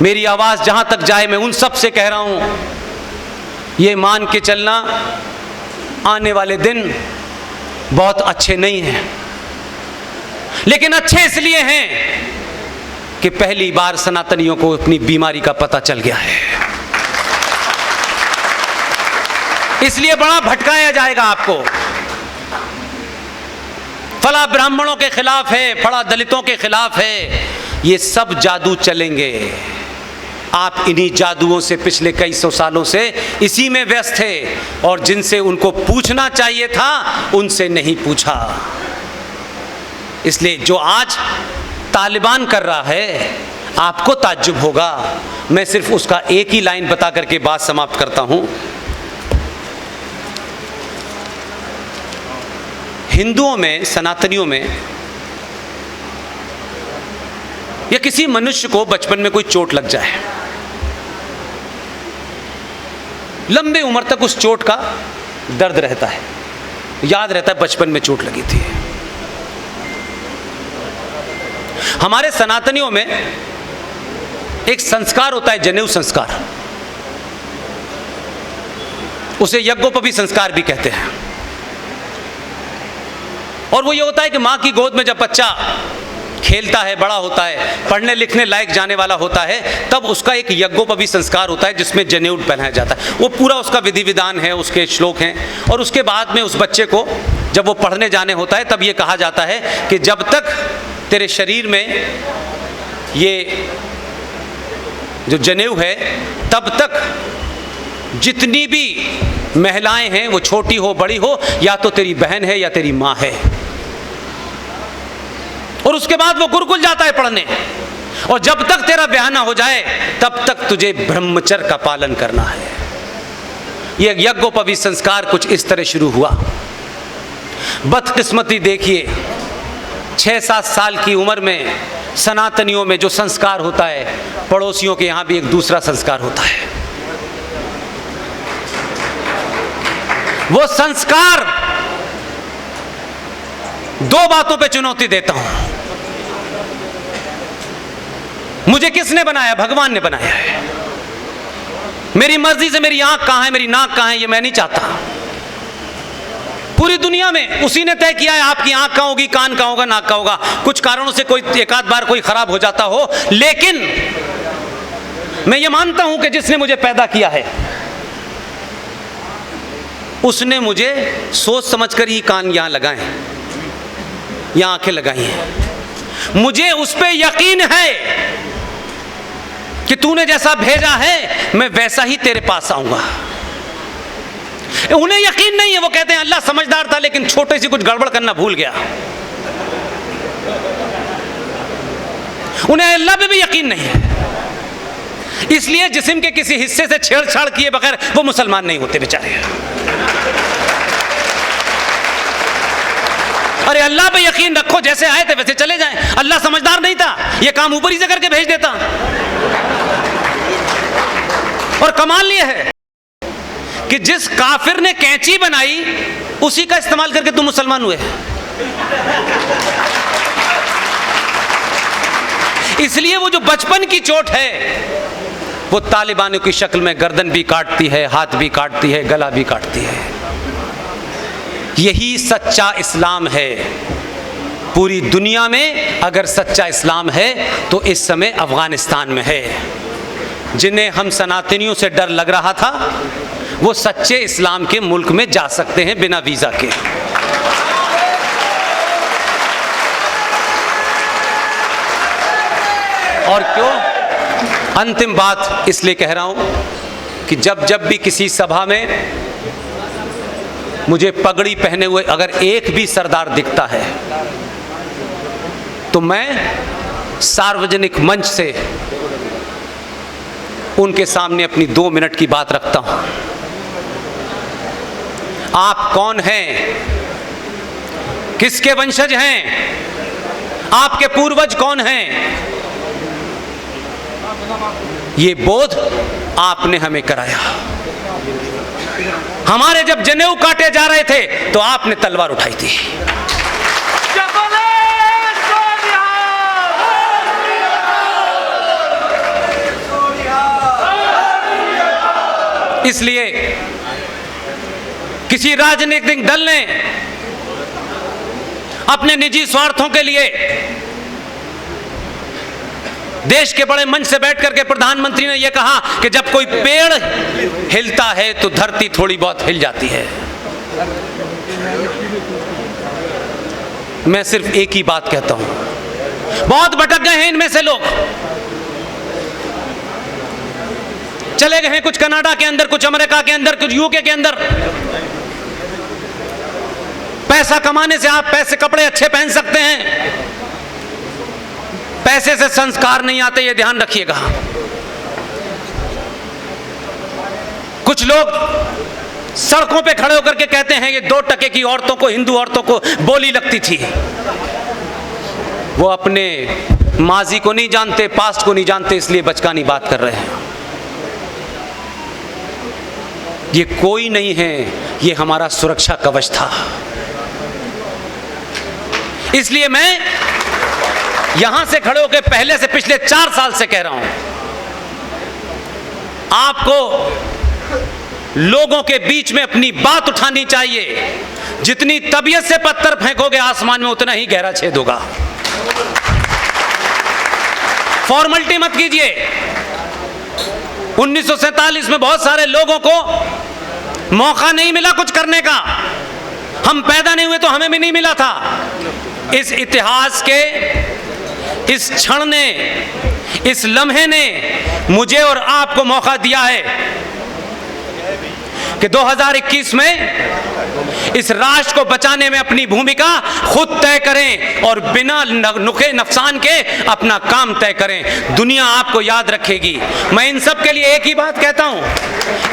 मेरी आवाज़ जहां तक जाए, मैं उन सब से कह रहा हूं, ये मान के चलना आने वाले दिन बहुत अच्छे नहीं हैं, लेकिन अच्छे इसलिए हैं कि पहली बार सनातनियों को अपनी बीमारी का पता चल गया है। इसलिए बड़ा भटकाया जाएगा आपको। फला ब्राह्मणों के खिलाफ है, फला दलितों के खिलाफ है, ये सब जादू चलेंगे। आप इन्हीं जादुओं से पिछले कई सौ सालों से इसी में व्यस्त थे, और जिनसे उनको पूछना चाहिए था उनसे नहीं पूछा। इसलिए जो आज तालिबान कर रहा है, आपको ताज्जुब होगा। मैं सिर्फ उसका एक ही लाइन बता करके बात समाप्त करता हूं। हिंदुओं में, सनातनियों में, या किसी मनुष्य को बचपन में कोई चोट लग जाए, लंबे उम्र तक उस चोट का दर्द रहता है, याद रहता है बचपन में चोट लगी थी। हमारे सनातनियों में एक संस्कार होता है, जनेऊ संस्कार। उसे यज्ञोपवीत संस्कार भी कहते हैं। और वो ये होता है कि मां की गोद में जब बच्चा खेलता है, बड़ा होता है, पढ़ने लिखने लायक जाने वाला होता है, तब उसका एक यज्ञोपवीत संस्कार होता है जिसमें जनेऊ पहनाया जाता है। वो पूरा उसका विधि विधान है, उसके श्लोक हैं। और उसके बाद में उस बच्चे को जब वो पढ़ने जाने होता है, तब ये कहा जाता है कि जब तक तेरे शरीर में ये जो जनेऊ है, तब तक जितनी भी महिलाएं हैं, वो छोटी हो बड़ी हो, या तो तेरी बहन है या तेरी माँ है। और उसके बाद वो गुरुकुल जाता है पढ़ने, और जब तक तेरा ब्याह ना हो जाए तब तक तुझे ब्रह्मचर्य का पालन करना है। यह यज्ञोपवीत संस्कार कुछ इस तरह शुरू हुआ। बदकिस्मती देखिए, 6-7 साल की उम्र में सनातनियों में जो संस्कार होता है, पड़ोसियों के यहां भी एक दूसरा संस्कार होता है। वो संस्कार दो बातों पे चुनौती देता हूं। मुझे किसने बनाया? भगवान ने बनाया है। मेरी मर्जी से मेरी आंख कहां है, मेरी नाक कहां है, ये मैं नहीं चाहता। पूरी दुनिया में उसी ने तय किया है आपकी आंख कहां होगी, कान कहां होगा, नाक कहां होगा। कुछ कारणों से कोई एक आध बार कोई खराब हो जाता हो, लेकिन मैं ये मानता हूं कि जिसने मुझे पैदा किया है उसने मुझे सोच समझकर ही कान यहां लगाए, यहां आंखें लगाई हैं। मुझे उस पे यकीन है कि तूने जैसा भेजा है मैं वैसा ही तेरे पास आऊंगा। उन्हें यकीन नहीं है, वो कहते हैं अल्लाह समझदार था लेकिन छोटे सी कुछ गड़बड़ करना भूल गया। उन्हें अल्लाह पे भी यकीन नहीं है, इसलिए जिस्म के किसी हिस्से से छेड़छाड़ किए बगैर वो मुसलमान नहीं होते बेचारे। अरे अल्लाह पे यकीन रखो, जैसे आए थे वैसे चले जाएं। अल्लाह समझदार नहीं था, ये काम ऊपर ही से करके भेज देता। और कमाल ये है कि जिस काफिर ने कैंची बनाई उसी का इस्तेमाल करके तुम मुसलमान हुए। इसलिए वो जो बचपन की चोट है वो तालिबानियों की शक्ल में गर्दन भी काटती है, हाथ भी काटती है, गला भी काटती है। यही सच्चा इस्लाम है। पूरी दुनिया में अगर सच्चा इस्लाम है तो इस समय अफगानिस्तान में है। जिन्हें हम सनातनियों से डर लग रहा था वो सच्चे इस्लाम के मुल्क में जा सकते हैं बिना वीजा के। और क्यों? अंतिम बात इसलिए कह रहा हूं कि जब भी किसी सभा में मुझे पगड़ी पहने हुए अगर एक भी सरदार दिखता है तो मैं सार्वजनिक मंच से उनके सामने अपनी 2 मिनट की बात रखता हूं। आप कौन हैं? किसके वंशज हैं? आपके पूर्वज कौन हैं? ये बोध आपने हमें कराया। हमारे जब जनेऊ काटे जा रहे थे तो आपने तलवार उठाई थी। इसलिए किसी राजनीतिक दल ने अपने निजी स्वार्थों के लिए देश के बड़े मंच से बैठ करके प्रधानमंत्री ने यह कहा कि जब कोई पेड़ हिलता है तो धरती थोड़ी बहुत हिल जाती है। मैं सिर्फ एक ही बात कहता हूं, बहुत भटक गए हैं इनमें से लोग, चले गए हैं कुछ कनाडा के अंदर, कुछ अमेरिका के अंदर, कुछ यूके के अंदर। पैसा कमाने से आप पैसे कपड़े अच्छे पहन सकते हैं, पैसे से संस्कार नहीं आते, ये ध्यान रखिएगा। कुछ लोग सड़कों पे खड़े होकर के कहते हैं ये 2 टके की औरतों को, हिंदू औरतों को बोली लगती थी। वो अपने माजी को नहीं जानते, पास्ट को नहीं जानते, इसलिए बचकानी बात कर रहे हैं। ये कोई नहीं है, ये हमारा सुरक्षा कवच था। इसलिए मैं यहां से खड़े होकर पहले से पिछले 4 साल से कह रहा हूं, आपको लोगों के बीच में अपनी बात उठानी चाहिए। जितनी तबीयत से पत्थर फेंकोगे आसमान में, उतना ही गहरा छेद होगा। फॉर्मेलिटी मत कीजिए। 1947 में बहुत सारे लोगों को मौका नहीं मिला कुछ करने का। हम पैदा नहीं हुए तो हमें भी नहीं मिला था। इस इतिहास के इस क्षण ने, इस लम्हे ने मुझे और आपको मौका दिया है कि 2021 में इस राष्ट्र को बचाने में अपनी भूमिका खुद तय करें और बिना नुके नुकसान के अपना काम तय करें। दुनिया आपको याद रखेगी। मैं इन सब के लिए एक ही बात कहता हूं,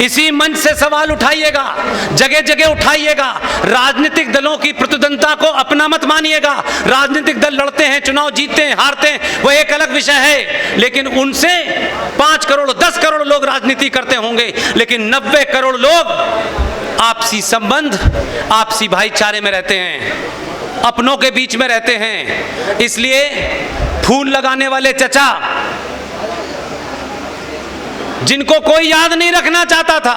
इसी मंच से सवाल उठाइएगा, जगह जगह उठाइएगा। राजनीतिक दलों की प्रतिद्वंदता को अपना मत मानिएगा। राजनीतिक दल लड़ते हैं, चुनाव जीतते हैं, हारते हैं, वो एक अलग विषय है। लेकिन उनसे 5 करोड़ 10 करोड़ लोग राजनीति करते होंगे, लेकिन 90 करोड़ लोग आपसी संबंध, आपसी भाईचारे में रहते हैं, अपनों के बीच में रहते हैं। इसलिए फूल लगाने वाले चचा, जिनको कोई याद नहीं रखना चाहता था,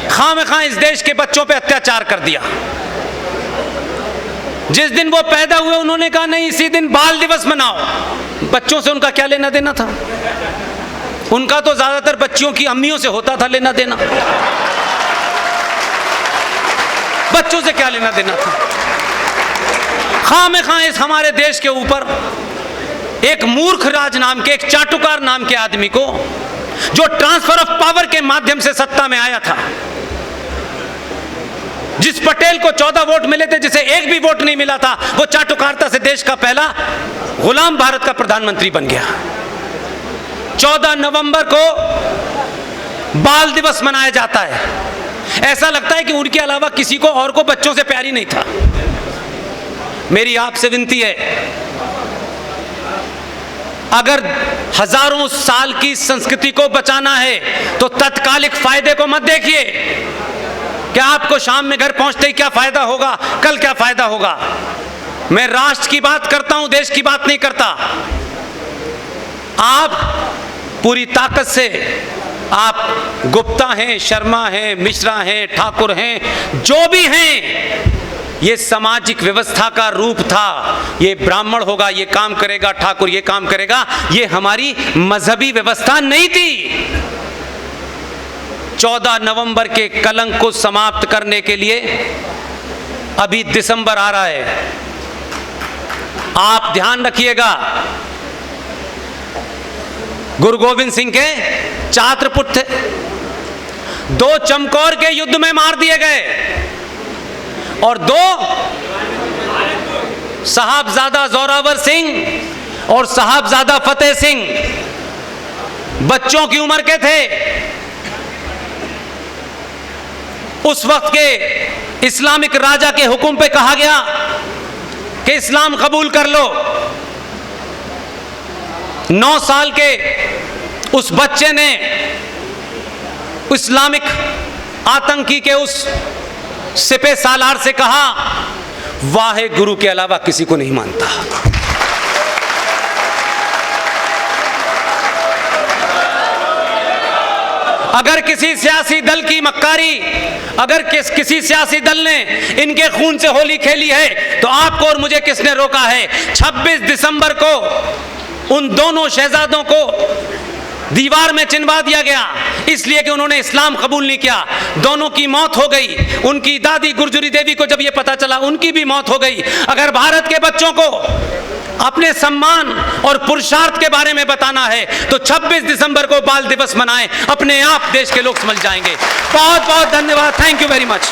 खामखां इस देश के बच्चों पे अत्याचार कर दिया। जिस दिन वो पैदा हुए उन्होंने कहा नहीं, इसी दिन बाल दिवस मनाओ। बच्चों से उनका क्या लेना देना था? उनका तो ज्यादातर बच्चियों की अम्मियों से होता था लेना देना, बच्चों से क्या लेना देना था? खामखां इस हमारे देश के ऊपर एक मूर्ख राज नाम के, एक चाटुकार नाम के आदमी को, जो ट्रांसफर ऑफ पावर के माध्यम से सत्ता में आया था, जिस पटेल को 14 वोट मिले थे, जिसे एक भी वोट नहीं मिला था, वो चाटुकारिता से देश का पहला गुलाम भारत का प्रधानमंत्री बन गया। 14 नवंबर को बाल दिवस मनाया जाता है। ऐसा लगता है कि उनके अलावा किसी को और को बच्चों से प्यार ही नहीं था। मेरी आपसे विनती है, अगर हजारों साल की संस्कृति को बचाना है तो तत्कालिक फायदे को मत देखिए कि आपको शाम में घर पहुंचते ही क्या फायदा होगा, कल क्या फायदा होगा। मैं राष्ट्र की बात करता हूं, देश की बात नहीं करता। आप पूरी ताकत से, आप गुप्ता हैं, शर्मा हैं, मिश्रा हैं, ठाकुर हैं, जो भी हैं, ये सामाजिक व्यवस्था का रूप था। ये ब्राह्मण होगा, ये काम करेगा, ठाकुर ये काम करेगा, ये हमारी मजहबी व्यवस्था नहीं थी। 14 नवंबर के कलंक को समाप्त करने के लिए अभी दिसंबर आ रहा है। आप ध्यान रखिएगा, गुरु गोविंद सिंह के छात्र पुत्र थे, 2 चमकौर के युद्ध में मार दिए गए और 2 साहबजादा जोरावर सिंह और साहबजादा फतेह सिंह बच्चों की उम्र के थे। उस वक्त के इस्लामिक राजा के हुक्म पे कहा गया कि इस्लाम कबूल कर लो। 9 साल के उस बच्चे ने इस्लामिक आतंकी के उस सिपह सालार से कहा, वाहे गुरु के अलावा किसी को नहीं मानता। अगर किसी सियासी दल की मक्कारी, अगर किसी सियासी दल ने इनके खून से होली खेली है तो आपको और मुझे किसने रोका है? 26 दिसंबर को उन दोनों शहजादों को दीवार में चिनवा दिया गया, इसलिए कि उन्होंने इस्लाम कबूल नहीं किया। दोनों की मौत हो गई। उनकी दादी गुर्जरी देवी को जब यह पता चला, उनकी भी मौत हो गई। अगर भारत के बच्चों को अपने सम्मान और पुरुषार्थ के बारे में बताना है तो 26 दिसंबर को बाल दिवस मनाएं, अपने आप देश के लोग समझ जाएंगे। बहुत बहुत धन्यवाद। Thank you very much.